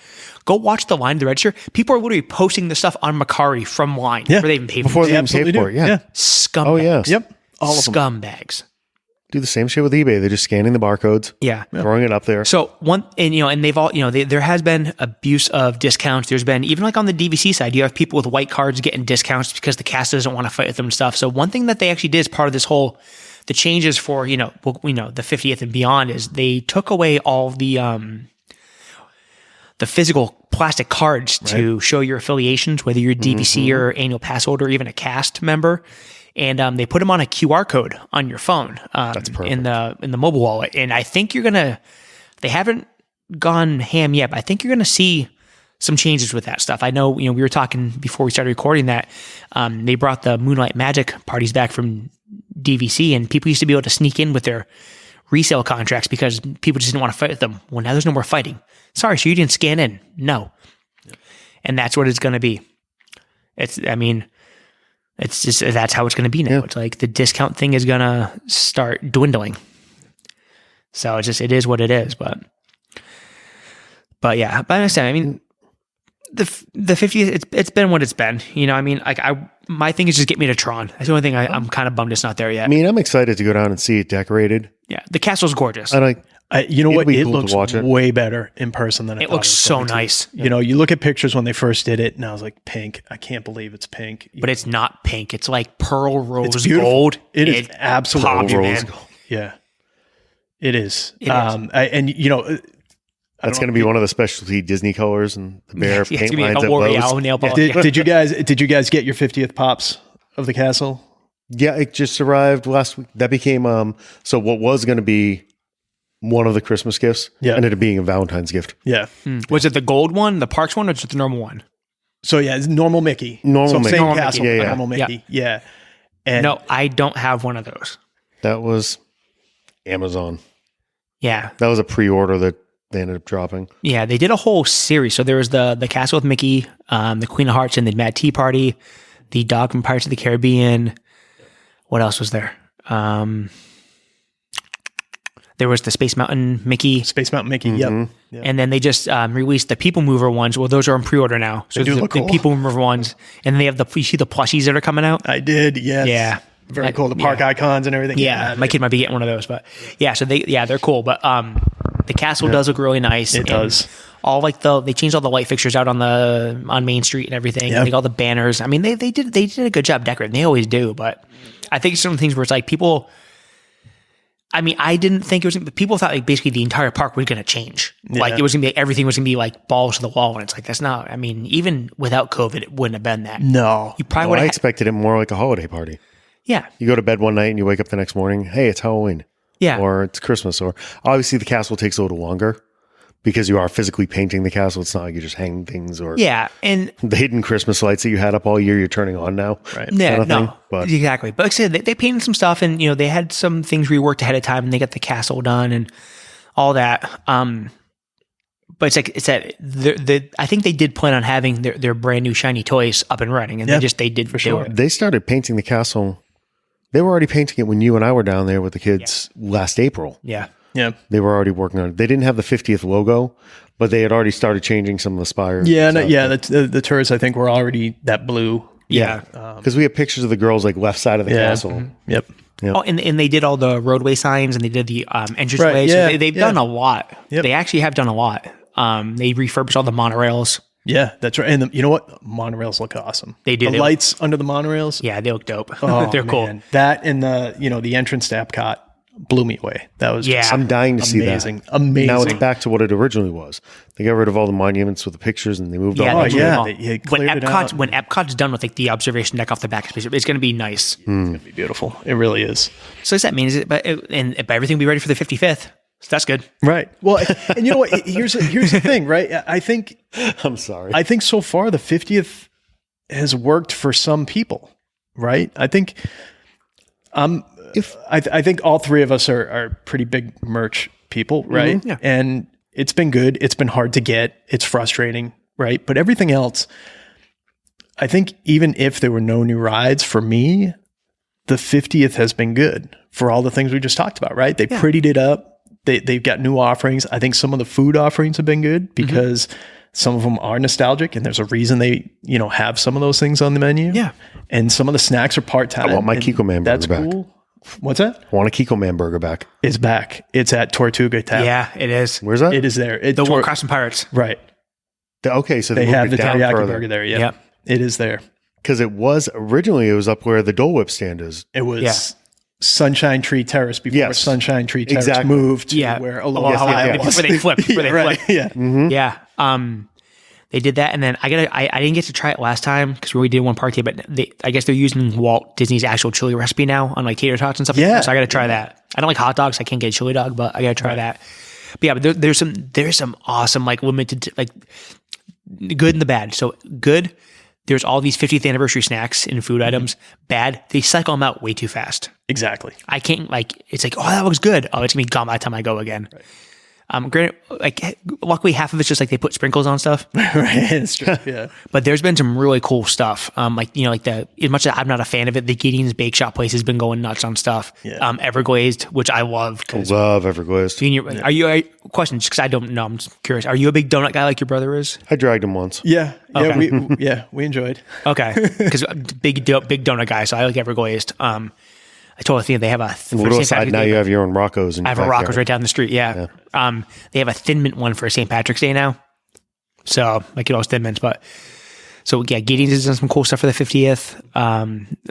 Go watch the line at the register. People are literally posting the stuff on Mercari from line before they even pay for it. Before they even pay for it, yeah. Scumbags. Oh, yeah. Yep. All of them. Scumbags. Do the same shit with eBay. They're just scanning the barcodes. Yeah. Throwing it up there. So and they've all, there has been abuse of discounts. There's been, even like on the DVC side, you have people with white cards getting discounts because the cast doesn't want to fight with them and stuff. So one thing that they actually did as part of this the changes for, the 50th and beyond is they took away all the physical plastic cards to show your affiliations, whether you're a DVC or annual pass holder, or even a cast member. And they put them on a QR code on your phone. That's perfect. In the mobile wallet. And I think they haven't gone ham yet, but I think you're going to see some changes with that stuff. I know, we were talking before we started recording that they brought the Moonlight Magic parties back from DVC, and people used to be able to sneak in with their resale contracts because people just didn't want to fight with them. Well, now there's no more fighting. Sorry, so you didn't scan in. No. And that's what it's going to be. It's just, that's how it's going to be now. Yeah. It's like the discount thing is going to start dwindling. So it is what it is. But yeah, but I understand. The 50th, it's been what it's been. My thing is just get me to Tron. That's the only thing I'm kind of bummed it's not there yet. I'm excited to go down and see it decorated. Yeah, the castle's gorgeous. You know what? It looks way better in person than it looks so nice. You look at pictures when they first did it, and I was like, pink. I can't believe it's pink. But it's not pink. It's like pearl rose gold. It is absolutely rose gold. Yeah, it is. That's going to be one of the specialty Disney colors and the bear paint lines at Lowe's. Nail polish. Did you guys get your 50th pops of the castle? Yeah, it just arrived last week. That became so what was going to be one of the Christmas gifts ended up being a Valentine's gift. Yeah. Was it the gold one, the Parks one, or just the normal one? So yeah, it's normal Mickey. Normal Mickey. Same castle, Mickey. Normal Mickey. Yeah. And no, I don't have one of those. That was Amazon. Yeah. That was a pre-order that they ended up dropping. Yeah, they did a whole series. So there was the Castle with Mickey, the Queen of Hearts and the Mad Tea Party, the Dog from Pirates of the Caribbean. What else was there? There was the Space Mountain Mickey. Space Mountain Mickey, yep. And then they just released the People Mover ones. Well, those are on pre-order now. So they do look cool. The People Mover ones. And then they have you see the plushies that are coming out? I did, yes. Yeah. Very cool. The park icons and everything. Yeah, my kid might be getting one of those. But yeah, so they're cool. But the castle does look really nice. It does. All they changed all the light fixtures out on Main Street and everything. Yep. Like all the banners. They did a good job decorating. They always do. But I think some things where it's like people. I didn't think it was. People thought basically the entire park was going to change. Yeah. Like it was going to be everything was going to be like balls to the wall, and it's like that's not. Even without COVID, it wouldn't have been that. No, you probably would. I expected it more like a holiday party. Yeah, you go to bed one night and you wake up the next morning. Hey, it's Halloween. Yeah, or it's Christmas. Or obviously the castle takes a little longer because you are physically painting the castle. It's not like you're just hanging things or and the hidden Christmas lights that you had up all year. You're turning on now, right? Yeah, exactly. But like I said, they painted some stuff, and they had some things reworked ahead of time, and they got the castle done and all that. But it's that I think they did plan on having their brand new shiny toys up and running, and they did for sure. They started painting the castle. They were already painting it when you and I were down there with the kids last April. Yeah. Yeah. They were already working on it. They didn't have the 50th logo, but they had already started changing some of the spires. Yeah. The turrets, I think, were already that blue. Yeah. Because we have pictures of the girls like left side of the castle. Mm-hmm. Yep. Oh, and they did all the roadway signs and they did the entrance Right, way. yeah, So they've done a lot. Yep. They actually have done a lot. They refurbished all the monorails. Yeah, that's right. And you know what? Monorails look awesome. They do. The lights under the monorails. Yeah, they look dope. Oh, They're cool. man. That and the entrance to Epcot blew me away. That was just I'm dying to see that. Amazing. Now it's back to what it originally was. They got rid of all the monuments with the pictures and they moved Yeah, all they the moved yeah, them all. they when cleared it out. Epcot's done with like the observation deck off the back space, it's going to be nice. It's gonna be beautiful. It really is. So does that mean but everything will be ready for the 55th? So that's good. Right. Well, and you know what? Here's the thing, right? I think I'm sorry. I think so far the 50th has worked for some people, right? I think I think all three of us are pretty big merch people, right? Yeah. And it's been good. It's been hard to get. It's frustrating, right? But everything else, I think even if there were no new rides for me, the 50th has been good for all the things we just talked about, right? They prettied it up. They've got new offerings. I think some of the food offerings have been good because some of them are nostalgic and there's a reason they, have some of those things on the menu. Yeah. And some of the snacks are part-time. I want my Kiko Man That's burger back. cool. What's that? I want a Kiko Man burger back. It's back. It's at Tortuga Tap. Yeah, it is. Where's that? It is there. The One Crossing Pirates. Right. Okay, so They moved have it the down teriyaki further. burger there. Yeah. Yep. It is there. Because it was up where the Dole Whip stand is. It was Yeah. Sunshine Tree Terrace before Yes. Sunshine Tree Terrace Exactly. moved to Yeah. where Aloha Aloha Hawaii, Hawaii was. where they flipped. Where they right. flipped. Yeah. Yeah. They did that, and then I didn't get to try it last time because we did one party, but I guess they're using Walt Disney's actual chili recipe now on like tater tots and stuff. Yeah. So I got to try that. I don't like hot dogs. I can't get a chili dog, but I got to try that. But yeah, but there's some awesome like limited like good and the bad. So good. There's all these 50th anniversary snacks and food items. Bad. They cycle them out way too fast. Exactly. I can't it's like, oh, that looks good. Oh, it's gonna be gone by the time I go again. Right. Granted, like luckily half of it's just like they put sprinkles on stuff. Right. It's true. Yeah. But there's been some really cool stuff. As much as I'm not a fan of it, the Gideon's Bake Shop place has been going nuts on stuff. Yeah. Everglazed, which I love. Love Everglazed. Are you question? Just because I don't know, I'm just curious. Are you a big donut guy like your brother is? I dragged him once. Yeah. Okay. We enjoyed. Okay, because big donut guy, so I like Everglazed. I told Athena they have a Little aside, now you have your own Rocco's. I have a Rocco's right down the street. Yeah. They have a Thin Mint one for St. Patrick's Day now. So like it always Thin Mints, but so yeah, Gideon's has done some cool stuff for the 50th.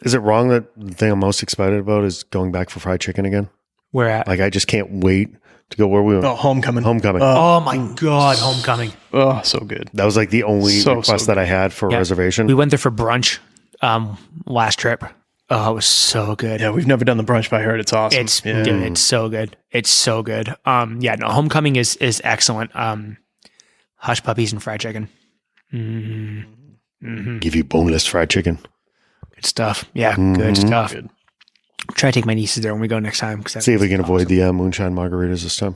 Is it wrong that the thing I'm most excited about is going back for fried chicken again? Where at? Like I just can't wait to go where we went. Oh, Homecoming. Oh my God, Homecoming. Oh, so good. That was like the only So request that I had for a reservation. We went there for brunch last trip. Oh, it was so good. Yeah, we've never done the brunch, but I heard it's awesome. Dude, it's so good. It's so good. Homecoming is excellent. Hush puppies and fried chicken. Give you boneless fried chicken. Good stuff. Yeah, good stuff. Good. Try to take my nieces there when we go next time. See if we can avoid the moonshine margaritas this time.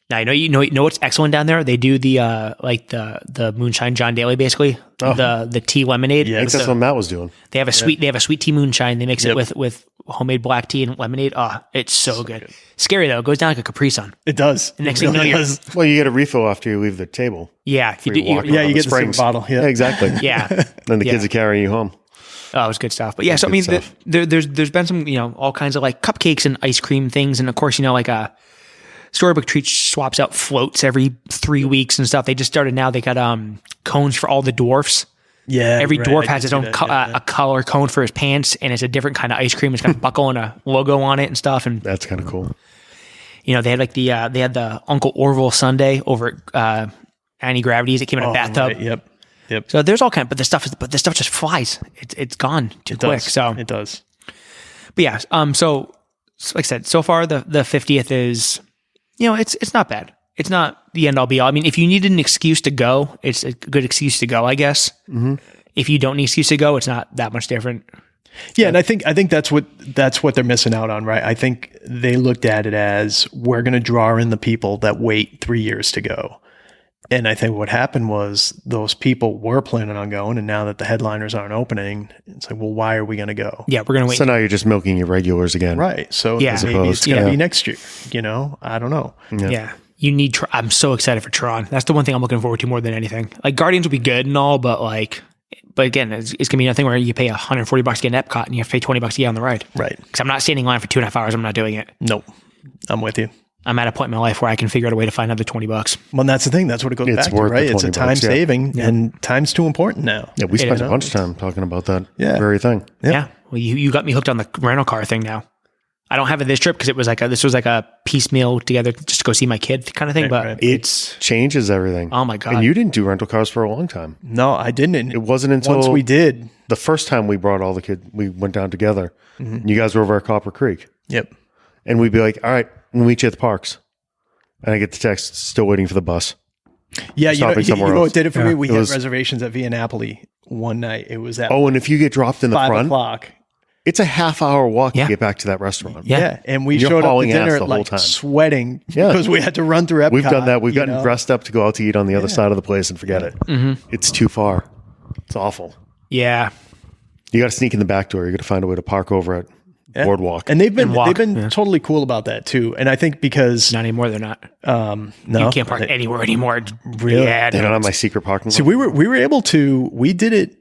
Now you know what's excellent down there. They do the the moonshine John Daly basically the tea lemonade. I think that's what Matt was doing. They have a sweet tea moonshine. They mix it with homemade black tea and lemonade. Oh, it's so good. Scary though. It goes down like a Capri Sun. It does. Next thing you know, you're Well, you get a refill after you leave the table. yeah. If you Before you walk do, out. You get the Springs. silver bottle. Yeah. Exactly. yeah. Then the kids are carrying you home. Oh, it was good stuff. But yeah, so I mean, Good stuff. there's been some all kinds of like cupcakes and ice cream things, and of course like a Storybook Treats swaps out floats every 3 weeks and stuff. They just started now. They got cones for all the dwarfs. Yeah. Every right. dwarf I has did its see own that. a color cone for his pants, and it's a different kind of ice cream. It's got a buckle and a logo on it and stuff. And That's kind of cool. they had like they had the Uncle Orville Sundae over at Anti-Gravity's. It came in a bathtub. Right. Yep. So there's all kind, but the stuff just flies. It's gone too quick. Does. So it does. But yeah, so like I said, so far the 50th is, it's not bad. It's not the end all be all. I mean, if you needed an excuse to go, it's a good excuse to go, I guess. Mm-hmm. If you don't need an excuse to go, it's not that much different. Yeah, and I think that's what they're missing out on, right? I think they looked at it as we're going to draw in the people that wait 3 years to go. And I think what happened was those people were planning on going, and now that the headliners aren't opening, it's like, well, why are we going to go? Yeah, we're going to wait. So now you're just milking your regulars again. Right. So Yeah. maybe it's going to be next year. I don't know. Yeah. You need, I'm so excited for Tron. That's the one thing I'm looking forward to more than anything. Like Guardians will be good and all, but again, it's going to be nothing where you pay $140 to get an Epcot and you have to pay $20 to get on the ride. Right. Because I'm not standing in line for 2.5 hours. I'm not doing it. Nope. I'm with you. I'm at a point in my life where I can figure out a way to find another $20. Well, that's the thing. That's what it goes It's back to, worth the right? It's a $20, time saving, and time's too important now. Yeah, we spent is. a bunch of time talking about that Yeah. very thing. Yeah. Well, you got me hooked on the rental car thing now. I don't have it this trip because this was like a piecemeal together just to go see my kid kind of thing. But It changes everything. Oh my God. And you didn't do rental cars for a long time. No, I didn't. It wasn't until Once we did. the first time we brought all the kids, we went down together. And you guys were over at Copper Creek. Yep. And we'd be like, all right, we'll meet you at the parks. And I get the text, still waiting for the bus. Yeah, you Stopping somewhere know what else. did it for me? We had was- reservations at Via Napoli one night. It was at Oh, and if you get dropped in the 5 front, o'clock. it's a half-hour walk Yeah. to get back to that restaurant. Yeah. Yeah, and we You're showed up to hauling ass dinner the whole like time. sweating Yeah. because we had to run through Epcot. We've done that. We've you gotten know? dressed up to go out to eat on the other side of the place and forget it. It's too far. It's awful. yeah. You got to sneak in the back door. You got to find a way to park over at Yeah. Boardwalk. And they've been walk, totally cool about that too. And I think because Not anymore. They're not. no, You can't park anywhere anymore. It's Really? bad. They don't have my secret parking lot. See, we were able to. We did it.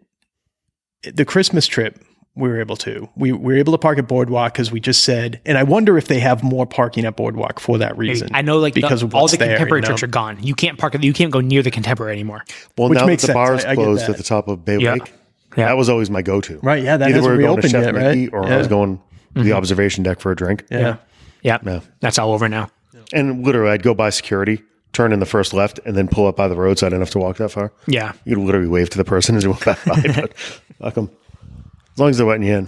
The Christmas trip, we were able to. We were able to park at Boardwalk because we just said. And I wonder if they have more parking at Boardwalk for that reason. I know, like because of all what's the there, contemporary you know? trips are gone. You can't park. You can't go near the contemporary anymore. Well, Which now makes that the sense. bar is I get closed that. at the top of Bay Yeah. Lake, Yeah. that was always my go-to. Right? Yeah, that Either we hasn't were going to reopened Chef yet, right? Mickey or I was going to the observation deck for a drink. Yeah. Yeah. Yeah. That's all over now. And literally, I'd go by security, turn in the first left, and then pull up by the road so I didn't have to walk that far. Yeah. You could literally wave to the person as you went back by. But fuck 'em. As long as they're letting you in.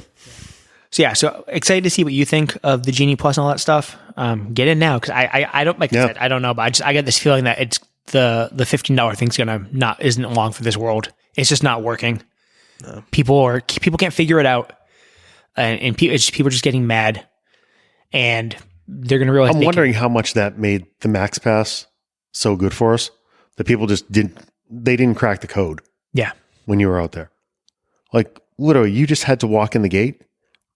So yeah, so excited to see what you think of the Genie Plus and all that stuff. Get in now because I don't I said I don't know, but I got this feeling that it's the $15 thing's isn't long for this world. It's just not working. No. People can't figure it out, and people are just getting mad, and they're gonna realize. I'm wondering how much that made the Max Pass so good for us that people just didn't crack the code. Yeah, when you were out there, like literally, you just had to walk in the gate.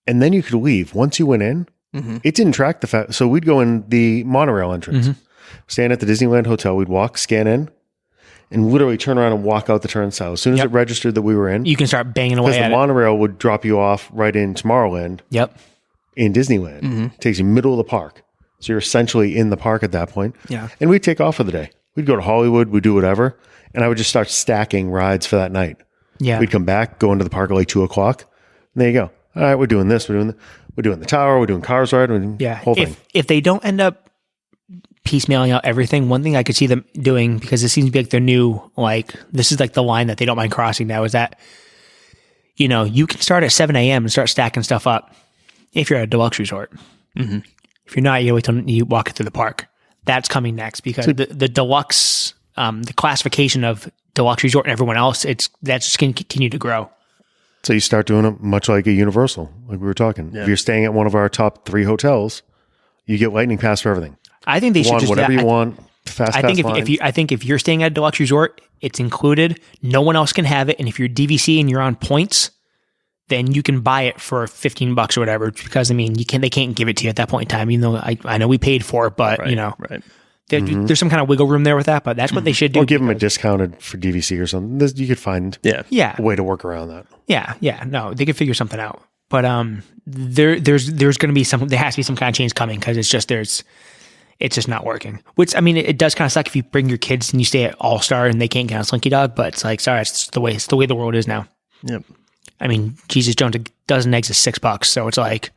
And then you could leave. Once you went in, it didn't track the fact. So we'd go in the monorail entrance, stand at the Disneyland Hotel. We'd walk, scan in, and literally turn around and walk out the turnstile. As soon as it registered that we were in, you can start banging away because at the monorail would drop you off right in Tomorrowland. Yep. In Disneyland. It takes you middle of the park. So you're essentially in the park at that point. Yeah. And we'd take off for the day. We'd go to Hollywood. We'd do whatever. And I would just start stacking rides for that night. Yeah. We'd come back, go into the park at like 2 o'clock. And there you go. All right, we're doing this. We're doing the tower. We're doing Cars Ride. Whole thing. If they don't end up piecemealing out everything, one thing I could see them doing, because it seems to be like their new, like, this is like the line that they don't mind crossing now, is that, you can start at 7 a.m. and start stacking stuff up if you're at a deluxe resort. If you're not, you wait till you walk it through the park. That's coming next because the deluxe, the classification of deluxe resort and everyone else, that's just going to continue to grow. So you start doing it much like a Universal, like we were talking. Yeah. If you're staying at one of our top 3 hotels, you get Lightning Pass for everything. I think they should just whatever you want. Fast I pass think if you're staying at a deluxe resort, it's included. No one else can have it, and if you're DVC and you're on points, then you can buy it for $15 or whatever. Because they can't give it to you at that point in time. Even though I know we paid for it, but right. There's some kind of wiggle room there with that. But that's what they should do. Or give them a discounted for DVC or something. You could find a way to work around that. Yeah. No, they could figure something out. But there's going to be there has to be some kind of change coming because it's just not working. Which it does kind of suck if you bring your kids and you stay at All Star and they can't get on Slinky Dog. But it's like, sorry, it's the way the world is now. Yep. Jesus Jones, a dozen eggs is $6, so it's like,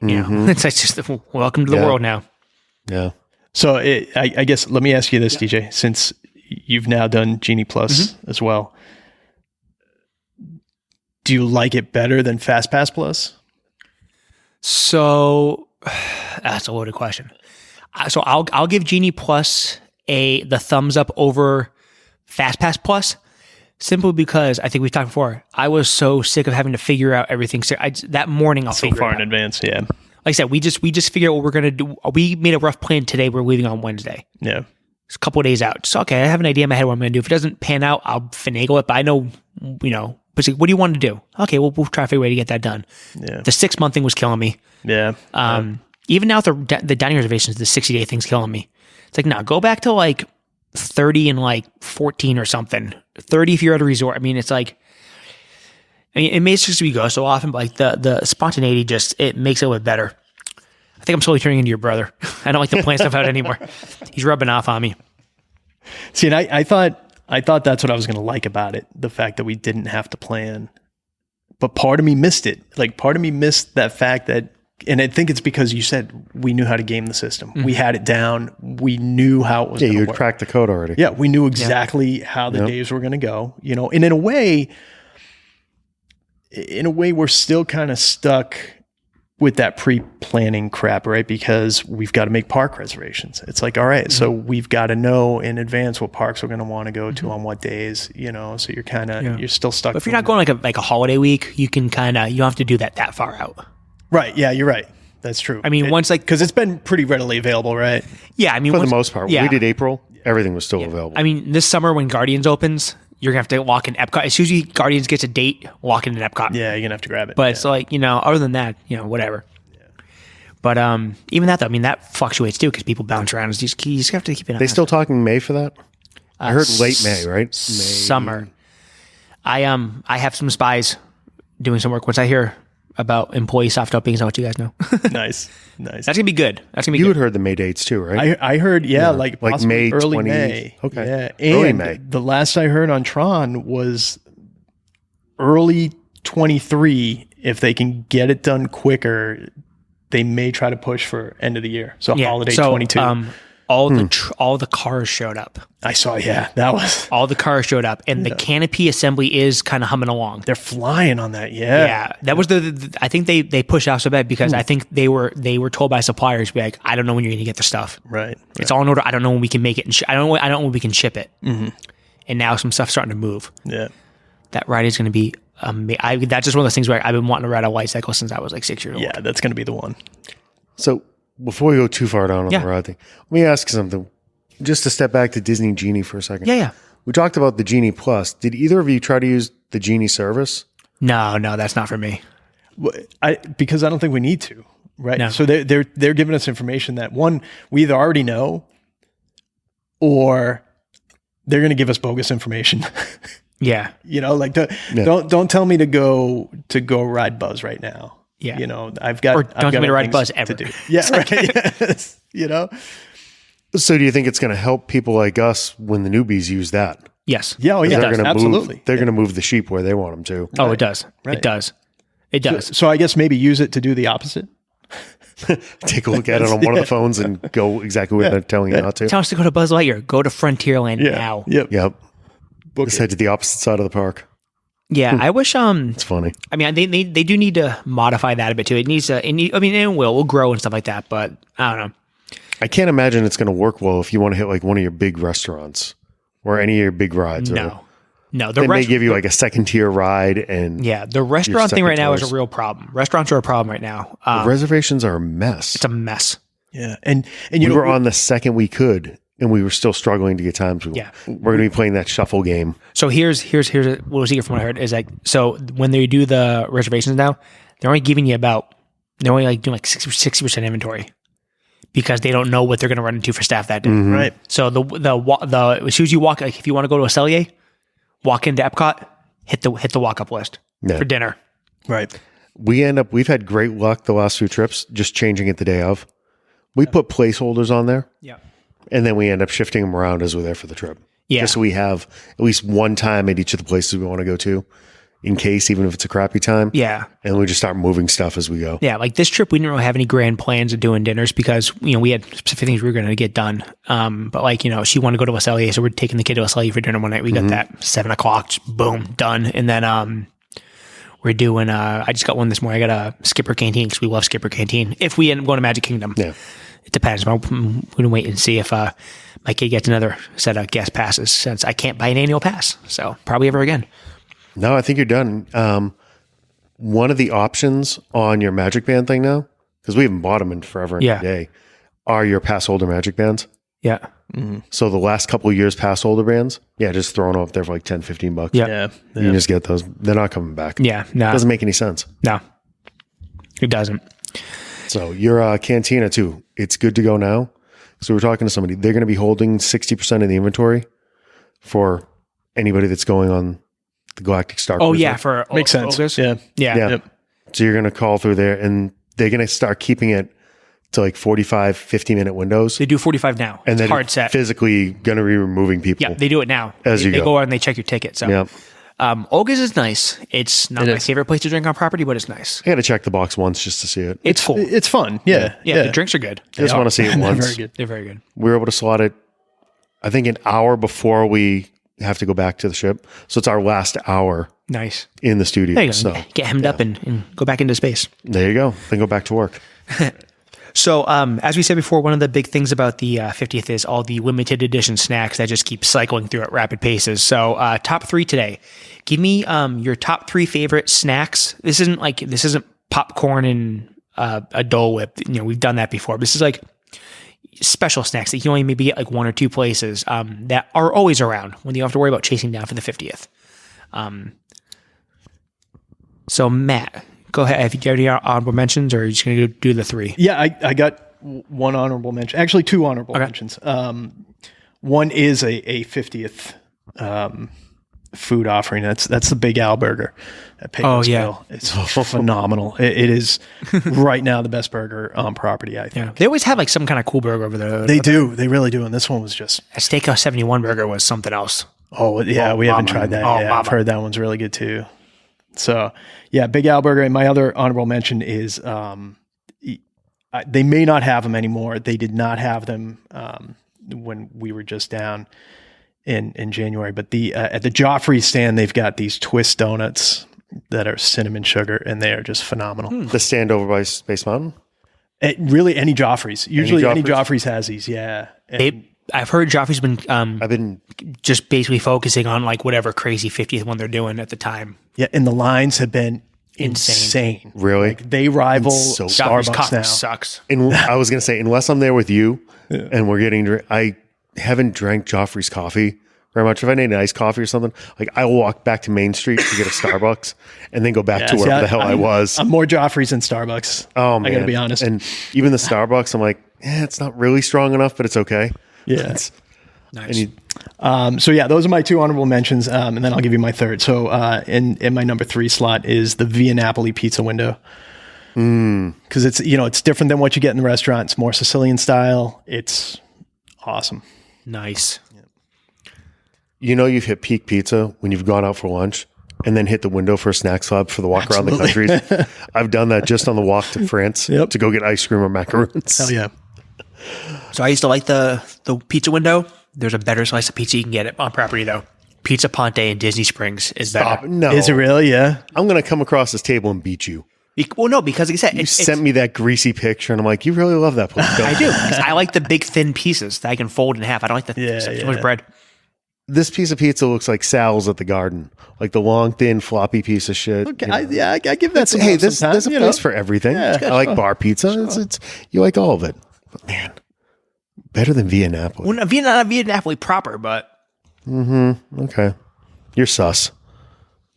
it's like just welcome to the world now. Yeah. So I guess let me ask you this, DJ, since you've now done Genie Plus as well. Do you like it better than Fast Pass Plus? So that's a loaded question. So I'll give Genie Plus the thumbs up over Fast Pass Plus. Simply because I think we've talked before, I was so sick of having to figure out everything. So that morning, I'll figure far it out. in advance, yeah. Like I said, we just figured out what we're gonna do. We made a rough plan today. We're leaving on Wednesday. Yeah. It's a couple of days out. So, okay, I have an idea in my head what I'm going to do. If it doesn't pan out, I'll finagle it. But I know, but it's like, what do you want to do? Okay, we'll try to figure a way to get that done. Yeah. The 6-month thing was killing me. Yeah. Even now with the dining reservations, the 60-day thing's killing me. It's like, no, go back to like 30 and like 14 or something. 30 if you're at a resort. I mean, it's like, it makes just we go so often, but like the spontaneity it makes it a little bit better. I think I'm slowly turning into your brother. I don't like to plan stuff out anymore. He's rubbing off on me. See, and I thought that's what I was going to like about it. The fact that we didn't have to plan, but part of me missed it. Like part of me missed that fact that, and I think it's because you said we knew how to game the system. Mm-hmm. We had it down. We knew how it was going to work. Yeah, you cracked the code already. Yeah, we knew exactly how the days were going to go, and in a way, we're still kind of stuck with that pre-planning crap, right? Because we've got to make park reservations. It's like, all right, so we've got to know in advance what parks we're going to want to go to on what days, so you're kind of, you're still stuck. But if you're not going like a holiday week, you can you don't have to do that far out. Right. Yeah, you're right. That's true. I mean, because it's been pretty readily available, right? Yeah. I mean, for the most part, we did April, everything was still available. I mean, this summer when Guardians opens, you're going to have to walk in Epcot. As soon as Guardians gets a date, walk into Epcot. Yeah, you're going to have to grab it. But it's like, other than that, whatever. Yeah. But even that, though, I mean, that fluctuates too because people bounce around. You just have to keep it on. They still talking May for that? I heard late May, right? Summer. I have some spies doing some work. Once I hear about employee soft openings, I'll let you guys know. Nice. That's going to be good. You had heard the May dates too, right? I heard, like May, early May. Okay. Yeah. Early and May. The last I heard on Tron was early 23. If they can get it done quicker, they may try to push for end of the year. So holiday 22. All the cars showed up. I saw, that was... All the cars showed up, and the canopy assembly is kind of humming along. They're flying on that, yeah. That was I think they pushed out so bad because I think they were told by suppliers, be like, I don't know when you're going to get the stuff. Right. It's all in order. I don't know when we can make it, and I don't know when we can ship it. Mm-hmm. And now some stuff's starting to move. Yeah. That ride is going to be amazing. That's just one of those things where I've been wanting to ride a light cycle since I was like 6 years old. Yeah, that's going to be the one. So... before we go too far down on the ride thing, let me ask you something. Just to step back to Disney Genie for a second. Yeah. We talked about the Genie Plus. Did either of you try to use the Genie service? No, that's not for me. Because I don't think we need to, right? No. So they're giving us information that one, we either already know, or they're going to give us bogus information. Yeah. Don't tell me to go ride Buzz right now. Yeah. I've got... Or don't tell me to ride Buzz ever. To do. Yeah, right. Yes. So do you think it's going to help people like us when the newbies use that? Yes. Yeah, they're going to absolutely. They're going to move the sheep where they want them to. Oh, it does. Right. It does. It does. So I guess maybe use it to do the opposite. Take a look at it on one of the phones and go exactly where they're telling you not to. Tell us to go to Buzz Lightyear. Go to Frontierland now. Yep. Let's head to the opposite side of the park. Yeah, I wish. It's funny. I mean, they do need to modify that a bit too. It needs to. It will grow and stuff like that. But I don't know. I can't imagine it's going to work well if you want to hit like one of your big restaurants or any of your big rides. No. They may give you like a second tier ride, and the restaurant thing right now is a real problem. Restaurants are a problem right now. The reservations are a mess. It's a mess. Yeah, and we were on the second we could. And we were still struggling to get times. Yeah. We're going to be playing that shuffle game. So here's what was here from what I heard is like, so when they do the reservations now, they're only giving you they're only like doing like 60% inventory because they don't know what they're going to run into for staff that day. Mm-hmm. Right. So the as soon as you walk, like if you want to go to a Cellier, walk into Epcot, hit the walk up list for dinner. Right. We've had great luck the last few trips just changing it the day of. We put placeholders on there. Yeah. And then we end up shifting them around as we're there for the trip. Yeah. Just so we have at least one time at each of the places we want to go to in case, even if it's a crappy time. Yeah. And we just start moving stuff as we go. Yeah. Like this trip, we didn't really have any grand plans of doing dinners because, we had specific things we were going to get done. But like, she wanted to go to West Cellier. So we're taking the kid to West Cellier for dinner one night. We got that 7:00, just boom, done. And then, we're doing, I just got one this morning. I got a Skipper Canteen because we love Skipper Canteen. If we end up going to Magic Kingdom. Yeah. It depends. We're going to wait and see if my kid gets another set of guest passes since I can't buy an annual pass. So probably ever again. No, I think you're done. One of the options on your Magic Band thing now, because we haven't bought them in forever and a day, are your pass holder Magic Bands. Yeah. So the last couple of years past older bands, just throwing them up there for like $10-15. Yeah. You can just get those. They're not coming back. Yeah. No. Doesn't make any sense. No. It doesn't. So your Cantina too, it's good to go now. So we're talking to somebody. They're going to be holding 60% of the inventory for anybody that's going on the Galactic Star Cruiser. Oh, yeah. For Makes sense. Ogres. Yeah. Yeah. Yep. So you're going to call through there and they're going to start keeping it to like 45, 50-minute windows. They do 45 now. And It's then hard set. physically going to be removing people. Yeah, they do it now. As they, you they go. go out and they check your ticket. So, Yeah. Olga's is nice. It's not my favorite place to drink on property, but it's nice. I got to check the box once just to see it. It's full. It's fun. Yeah. Yeah, the drinks are good. I just want to see it They're once. very good. They're very good. We were able to slot it, I think, an hour before we have to go back to the ship. So it's our last hour Nice. in the studio. There you go. So Get hemmed up and go back into space. there you go. Then go back to work. So, as we said before, one of the big things about the 50th is all the limited edition snacks that just keep cycling through at rapid paces. So, top 3 today. Give me your top 3 favorite snacks. This isn't popcorn and a Dole Whip. We've done that before. This is like special snacks that you only maybe get like 1 or 2 places that are always around when you don't have to worry about chasing down for the 50th. So, Matt, go ahead. Have you got any honorable mentions, or are you just going to do the 3? Yeah, I got one honorable mention. Actually, 2 honorable mentions. One is a 50th food offering. That's the Big Al Burger at Pecos Bill. It's phenomenal. It is right now the best burger on property, I think. Yeah. They always have like some kind of cool burger over there. They do. They really do. And this one was just... A Steakhouse 71 burger was something else. Oh, yeah. We haven't tried that yet. I've heard that one's really good too. So, yeah, Big Al Burger. And my other honorable mention is they may not have them anymore. They did not have them when we were just down in January. But at the Joffrey stand, they've got these twist donuts that are cinnamon sugar, and they are just phenomenal. The stand over by Space Mountain? Really, any Joffrey's. Usually any Joffrey's has these, yeah. I've heard Joffrey's been I've been just basically focusing on like whatever crazy 50th one they're doing at the time. Yeah, and the lines have been insane. Really? Like, they rival Joffrey's Starbucks coffee now. sucks. And I was going to say, unless I'm there with you and we're getting, I haven't drank Joffrey's coffee very much. If I need an iced coffee or something, like I will walk back to Main Street to get a Starbucks and then go back to wherever the hell I was. I'm more Joffrey's than Starbucks. Oh man, I gotta be honest. And even the Starbucks, I'm like, it's not really strong enough, but it's okay. Yeah. Nice. So yeah, those are my 2 honorable mentions, and then I'll give you my third. So in my number 3 slot is the Via Napoli pizza window, because it's different than what you get in the restaurant. It's more Sicilian style. It's awesome. Nice. You've hit peak pizza when you've gone out for lunch and then hit the window for a snack club for the walk around the countries. I've done that just on the walk to France to go get ice cream or macaroons. Hell yeah. So I used to like the pizza window. There's a better slice of pizza you can get on property though. Pizza Ponte in Disney Springs is better. No. Is it really? Yeah. I'm going to come across this table and beat you. Well, no, because like I said, You sent me that greasy picture and I'm like, you really love that place. I do. 'Cause I like the big thin pieces that I can fold in half. I don't like too much bread. This piece of pizza looks like Sal's at the Garden, like the long, thin, floppy piece of shit. Okay. I give that some Hey, love there's sometimes, a place for everything. Yeah, I like bar pizza. It's you like all of it. But man, better than Via Napoli. Well, not Via Napoli proper, but Okay. You're sus.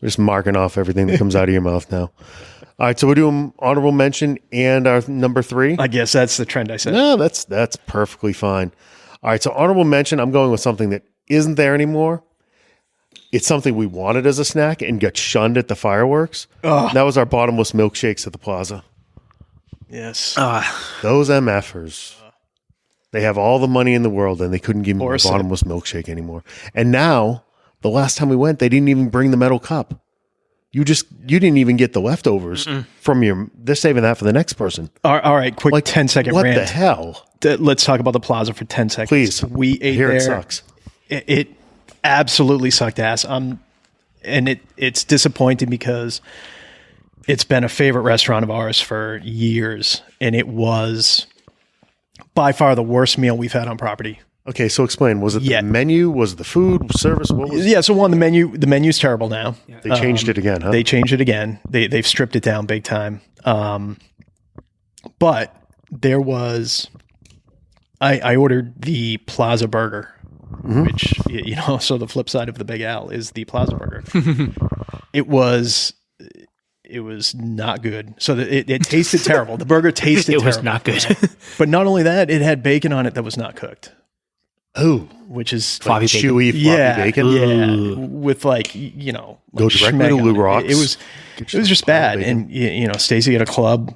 We're just marking off everything that comes out of your mouth now. All right, so we're doing honorable mention and our number 3. I guess that's the trend I said. No, that's perfectly fine. All right, so honorable mention, I'm going with something that isn't there anymore. It's something we wanted as a snack and got shunned at the fireworks. That was our bottomless milkshakes at the plaza. Yes. Those MFers. They have all the money in the world and they couldn't give me a Orison. bottomless milkshake anymore. And now, the last time we went, they didn't even bring the metal cup. You didn't even get the leftovers from your. They're saving that for the next person. All right, quick 10-second What rant. the hell? Let's talk about the plaza for 10 seconds. Please. We ate Here there. it sucks. It absolutely sucked ass. And it's disappointing because it's been a favorite restaurant of ours for years, and it was by far the worst meal we've had on property. Okay, so explain. Was it the menu? Was it the food service? What was? Yeah, so the menu's terrible now. They changed it again, huh? They changed it again. They've stripped it down big time. But there was I ordered the Plaza Burger, which, so the flip side of the Big Al is the Plaza Burger. It was not good. So it tasted terrible. The burger tasted terrible. It was not good. But not only that, it had bacon on it that was not cooked. Oh, which is Floppy like bacon. chewy, floppy bacon. Yeah, with Go directly to Lou Rock's. It was just bad. And Stacy at a club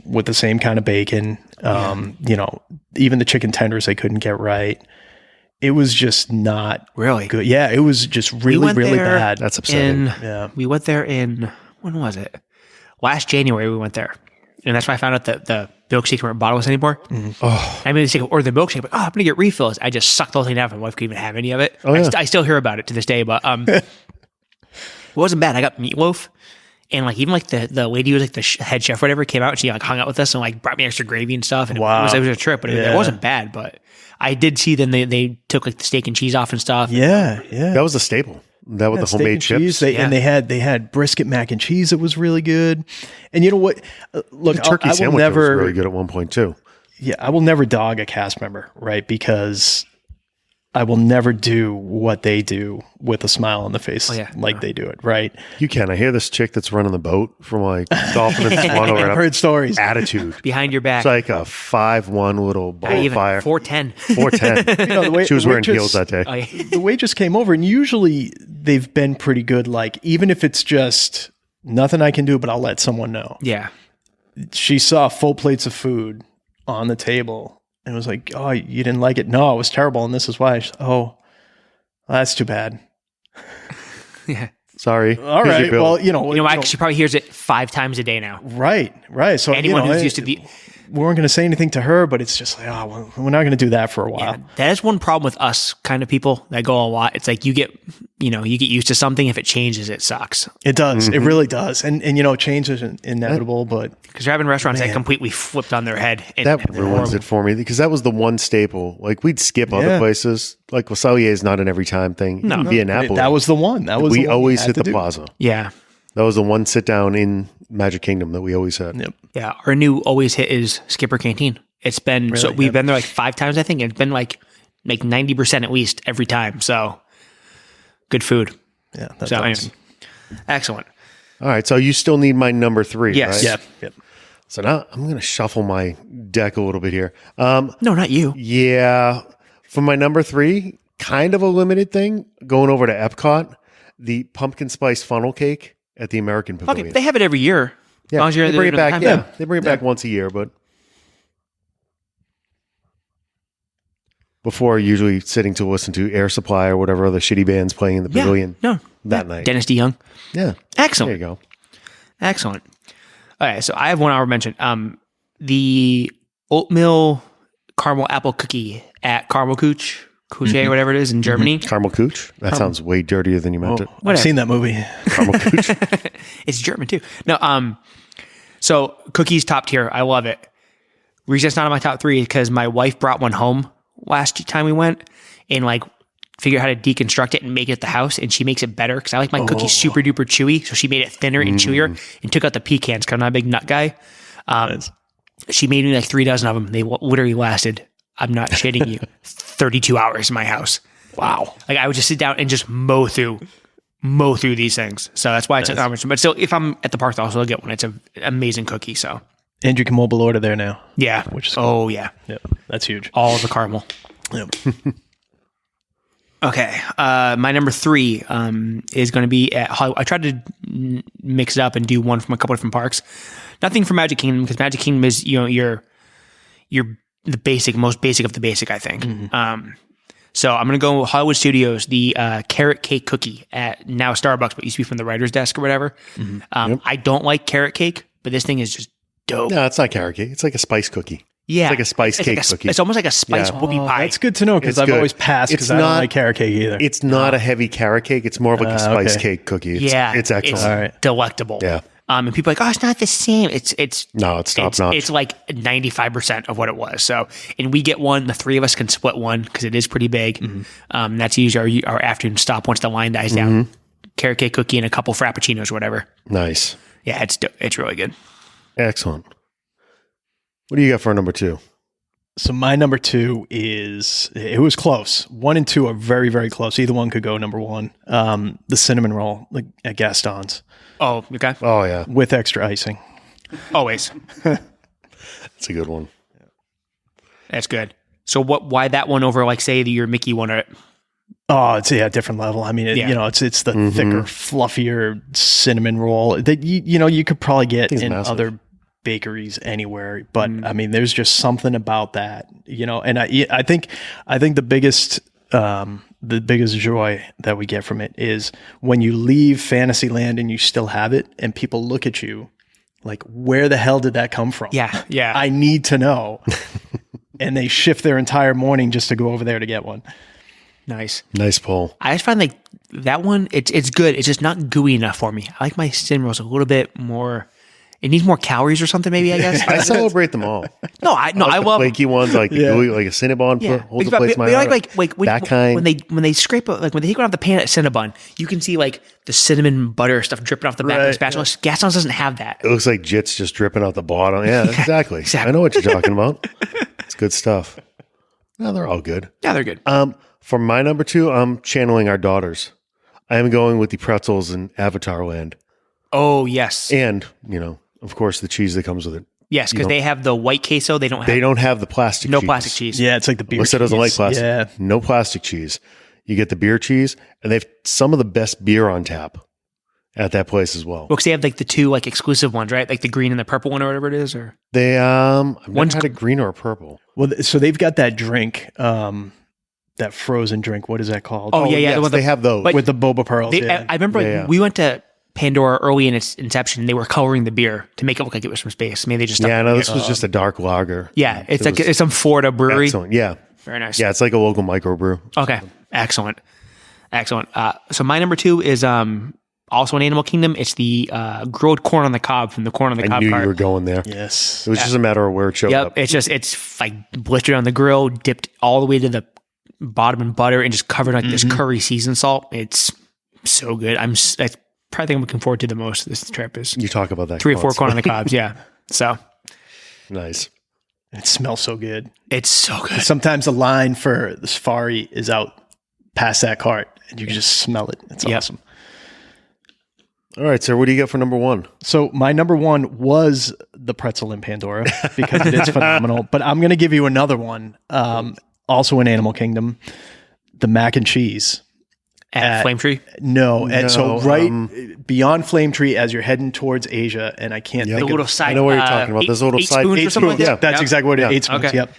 with the same kind of bacon. Even the chicken tenders they couldn't get right. It was just not Really good. Yeah, it was just really bad. That's upsetting. We went there when was it? Last January we went there. And that's why I found out that the milkshakes weren't bottomless anymore. Oh, I mean, they order the milkshake, but I'm going to get refills. I just sucked the whole thing down. My wife couldn't even have any of it. Oh, yeah. I still hear about it to this day, but it wasn't bad. I got meatloaf, and even the lady who was like the head chef or whatever came out and she hung out with us and brought me extra gravy and stuff. And Wow. it was a trip, but it wasn't bad. But I did see then they took the steak and cheese off and stuff. Yeah. that was a staple. That with the homemade chips. And they had brisket mac and cheese that was really good. And you know what? Look, The turkey I will sandwich never was really good at one point too. Yeah, I will never dog a cast member, right? Because I will never do what they do with a smile on the face they do it, right? You can. I hear this chick that's running the boat from Dolphin and Swan over I've heard stories. attitude. Behind your back. It's like a 5'1" little ball of fire. 4'10". 4'10". She was wearing heels that day. Oh, yeah. The waitress came over, and usually they've been pretty good. Even if it's just nothing I can do, but I'll let someone know. Yeah. She saw full plates of food on the table and was like, "Oh, you didn't like it? No, it was terrible, and this is why." Oh, that's too bad. Yeah. Sorry. All Here's your right. bill. Well, She probably hears it 5 times a day now. Right. So Anyone who's used to be. we weren't going to say anything to her, but it's just like, well, we're not going to do that for a while. Yeah, that is one problem with us kind of people that go a lot. It's like you get used to something. If it changes, it sucks. It does. It really does. And change is inevitable, but because you're having restaurants that completely flipped on their head. That ruins it for me because that was the one staple. Like we'd skip other places. Like Wasalier is not an every time thing. No, be in Napoli. That was the one. We always hit the plaza. Yeah. That was the one sit down in Magic Kingdom that we always had. Yep. Yeah. Our new always hit is Skipper Canteen. It's been, we've been there like 5 times, I think. It's been like 90% at least every time. So good food. Yeah. Anyway, excellent. All right. So you still need my number 3. Yes. Right? Yep. So now I'm going to shuffle my deck a little bit here. No, not you. Yeah. For my number 3, kind of a limited thing, going over to Epcot, the pumpkin spice funnel cake at the American Pavilion. Okay, they have it every year. Yeah, As long as you're they bring it back. time. Yeah, they bring it back once a year, but before usually sitting to listen to Air Supply or whatever other shitty bands playing in the pavilion that night. Dennis DeYoung. Yeah. Excellent. There you go. Excellent. All right, so I have one hour mention. The oatmeal caramel apple cookie at Caramel Cooch, or whatever it is in Germany. Caramel Cooch? That sounds way dirtier than you meant it. I've seen that movie. Caramel Cooch. It's German too. No, so cookies top tier. I love it. Reason it's not in my top 3 because my wife brought one home last time we went and figure out how to deconstruct it and make it at the house, and she makes it better because I like my cookies super duper chewy, so she made it thinner and chewier and took out the pecans because I'm not a big nut guy. She made me 3 dozen of them. They literally lasted, I'm not shitting you, 32 hours in my house. Wow. I would just sit down and just mow through these things. So that's why it's an hour. But still, if I'm at the park, I'll also get one. It's an amazing cookie. So And you can mobile order there now. yeah, Which is cool. oh yeah, Yep. That's huge. all of the caramel. Yep. Okay, my number 3 is going to be at Hollywood. I tried to mix it up and do one from a couple different parks. Nothing for Magic Kingdom because Magic Kingdom is you're the most basic of the basic, I think. So I'm going to go Hollywood Studios, the carrot cake cookie at now Starbucks, but used to be from the writer's desk or whatever. I don't like carrot cake, but this thing is just dope. No, it's not carrot cake. It's like a spice cookie. Yeah, It's like a spice cake cookie. It's almost like a spice whoopie pie. That's good to know because It's I've good. always passed because I don't like carrot cake either. It's not a heavy carrot cake. It's more of like a spice cake cookie. It's, it's excellent. All right. Delectable. Yeah. And people are like, oh, it's not the same. It's No, it's top notch. It's like 95% of what it was. So, and we get one. The 3 of us can split one because it is pretty big. That's usually our afternoon stop once the line dies down. Carrot cake cookie and a couple frappuccinos or whatever. Nice. Yeah, it's really good. Excellent. What do you got for number 2? So my number 2 it was close. 1 and 2 are very, very close. Either one could go number 1. The cinnamon roll like at Gaston's. Oh, okay. Oh yeah, with extra icing. Always. that's a good one. That's good. So why that one over like say your Mickey one? Oh, it's a different level. I mean, it's the thicker, fluffier cinnamon roll that you could probably get in other bakeries anywhere. But I mean, there's just something about that, and I think the biggest joy that we get from it is when you leave Fantasyland and you still have it and people look at you like, where the hell did that come from? Yeah. Yeah. I need to know. And they shift their entire morning just to go over there to get one. Nice pull. I just find like that one, it's good. It's just not gooey enough for me. I like my cinnamon rolls a little bit more. It needs more calories or something, maybe, I guess. I celebrate them all. I love flaky ones, like the gooey, like a Cinnabon. Yeah, Holds the place in my heart. like that kind. When they scrape it, like when they take it off the pan at Cinnabon, you can see like the cinnamon butter stuff dripping off the back of the spatula. Yeah. Gaston's doesn't have that. It looks like Jits just dripping out the bottom. Yeah, exactly. I know what you're talking about. It's good stuff. No, they're all good. Yeah, they're good. For my number 2, I'm channeling our daughters. I am going with the pretzels in Avatar Land. Oh yes, and of course, the cheese that comes with it. Yes, because they have the white queso. They don't have the plastic cheese. No plastic cheese. Yeah, it's like the beer cheese. Melissa doesn't like plastic. Yeah. No plastic cheese. You get the beer cheese, and they have some of the best beer on tap at that place as well. Because they have like the 2 like exclusive ones, right? Like the green and the purple one or whatever it is. Or they I've never had a green or a purple. Well, so they've got that drink, that frozen drink. What is that called? Oh yeah. Yes, they have those with the boba pearls. I remember we went to Pandora early in its inception. They were coloring the beer to make it look like it was from space. Maybe they just this was just a dark lager. Yeah, it's some Florida brewery. Excellent. Yeah, very nice. Yeah, it's like a local microbrew. Okay, excellent. So my number 2 is also an Animal Kingdom. It's the grilled corn on the cob from the Corn on the Cob. I knew cart. you were going there. Yes, it was just a matter of where it showed up. It's like blistered on the grill, dipped all the way to the bottom in butter, and just covered like this curry seasoned salt. It's so good. That's probably thing I'm looking forward to the most this trip is you talk about that 3 or 4 corn on the cobs. Yeah, so nice. It smells so good. It's so good. Sometimes the line for the safari is out past that cart, and you can just smell it. It's awesome. All right, sir. What do you got for number 1? So my number 1 was the pretzel in Pandora because it is phenomenal. But I'm going to give you another one, also in Animal Kingdom, the mac and cheese. At Flame Tree? No. And so beyond Flame Tree as you're heading towards Asia, and I can't think the little side. I know what you're talking about. There's a little side. 8 spoons. Like yeah, that's exactly what it is. 8 spoons, okay. Yep.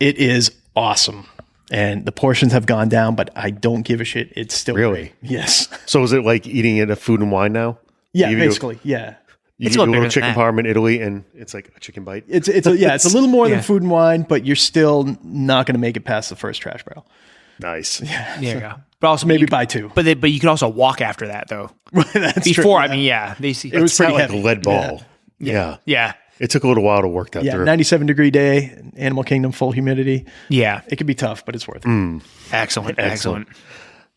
It is awesome. And the portions have gone down, but I don't give a shit. It's still really? Great. Yes. So is it like eating it at Food and Wine now? Yeah, basically. Yeah. You do a little chicken parm in Italy, and it's like a chicken bite. It's a little more than Food and Wine, but you're still not going to make it past the first trash barrel. Nice. Yeah. There you go. But also maybe buy 2. But you can also walk after that though. That's before, true. I mean, it was pretty like heavy. a lead ball. Yeah. It took a little while to work that through. 97-degree day, Animal Kingdom, full humidity. Yeah. It could be tough, but it's worth it. Excellent. All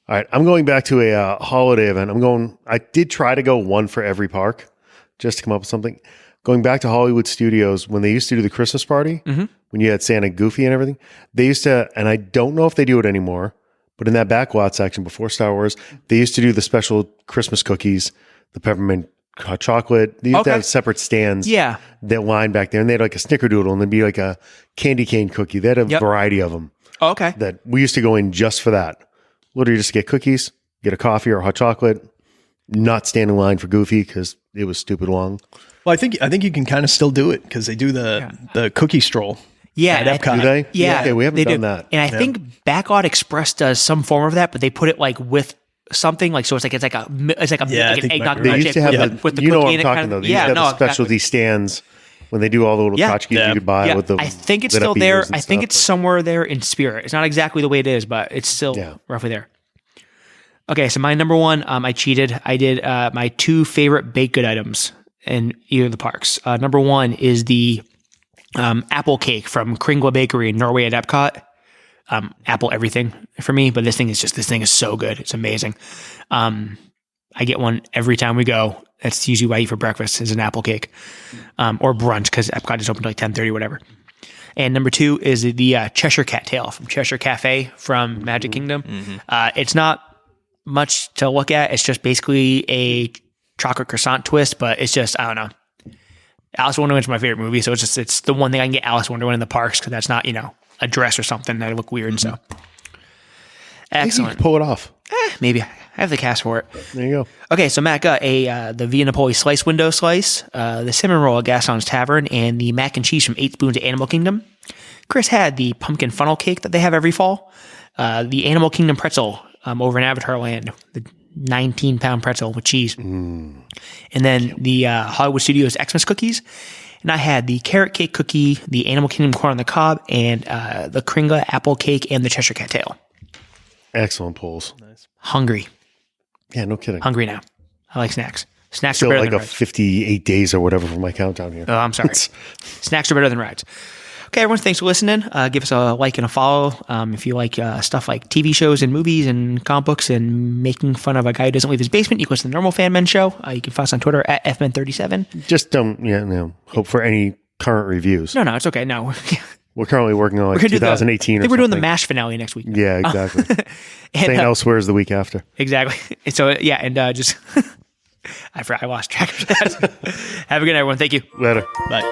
right. I'm going back to a holiday event. I did try to go one for every park just to come up with something. Going back to Hollywood Studios, when they used to do the Christmas party, when you had Santa Goofy and everything, they used to, and I don't know if they do it anymore, but in that backlot section before Star Wars, they used to do the special Christmas cookies, the peppermint hot chocolate. They used to have separate stands that line back there, and they had like a snickerdoodle, and there'd be like a candy cane cookie. They had a variety of them. Oh, okay. That we used to go in just for that. Literally just get cookies, get a coffee or a hot chocolate, not stand in line for Goofy because it was stupid long. Well, I think you can kind of still do it because they do the cookie stroll. Yeah, at Epcot. Do they? Yeah, okay, we haven't done that. And I think Backlot Express does some form of that, but they put it like with something like so. It's like an eggnog They used to have with the you know what cookie I'm in talking it. about. They used to have the specialty stands when they do all the little tchotchkes you could buy with the. I think it's still there. I think it's somewhere there in spirit. It's not exactly the way it is, but it's still roughly there. Okay, so my number 1, I cheated. I did my 2 favorite baked good items in either of the parks. Number 1 is the apple cake from Kringla Bakery in Norway at Epcot. Apple everything for me, but this thing is so good. It's amazing. I get one every time we go. That's usually what I eat for breakfast is an apple cake, or brunch because Epcot is open till like 10:30, whatever. And number 2 is the Cheshire Cat tail from Cheshire Cafe from Magic Kingdom. It's not much to look at. It's just basically a chocolate croissant twist, but it's just, I don't know. Alice in Wonderland is my favorite movie, so it's the one thing I can get Alice in Wonderland in the parks because that's not, a dress or something that look weird. So excellent. You can pull it off. Maybe I have the cast for it. There you go. Okay, so Matt got the Via Napoli slice window slice, the cinnamon roll at Gaston's Tavern, and the mac and cheese from 8 Spoons at Animal Kingdom. Chris had the pumpkin funnel cake that they have every fall, the Animal Kingdom pretzel over in Avatar Land, the 19-pound pretzel with cheese, and then the Hollywood Studios Xmas cookies. And I had the carrot cake cookie, the Animal Kingdom corn on the cob, and the Kringle apple cake and the Cheshire Cat tail. Excellent pulls. Nice. Hungry. Yeah, no kidding. Hungry now. I like snacks. Snacks Still are better like than a rides. 58 days or whatever for my countdown here. Oh, I'm sorry. Snacks are better than rides. Okay, everyone, thanks for listening. Give us a like and a follow. If you like stuff like TV shows and movies and comic books and making fun of a guy who doesn't leave his basement, you can listen to the Normal Fan Men Show. You can find us on Twitter at FMen37. Just don't hope for any current reviews. No, it's okay. No. We're currently working on like We're gonna 2018 I think or we're doing the something. MASH finale next week. Yeah, exactly. And, St. Elsewhere is the week after. exactly. And so, yeah, and just, I forgot, I lost track of that. Have a good night, everyone. Thank you. Later. Bye.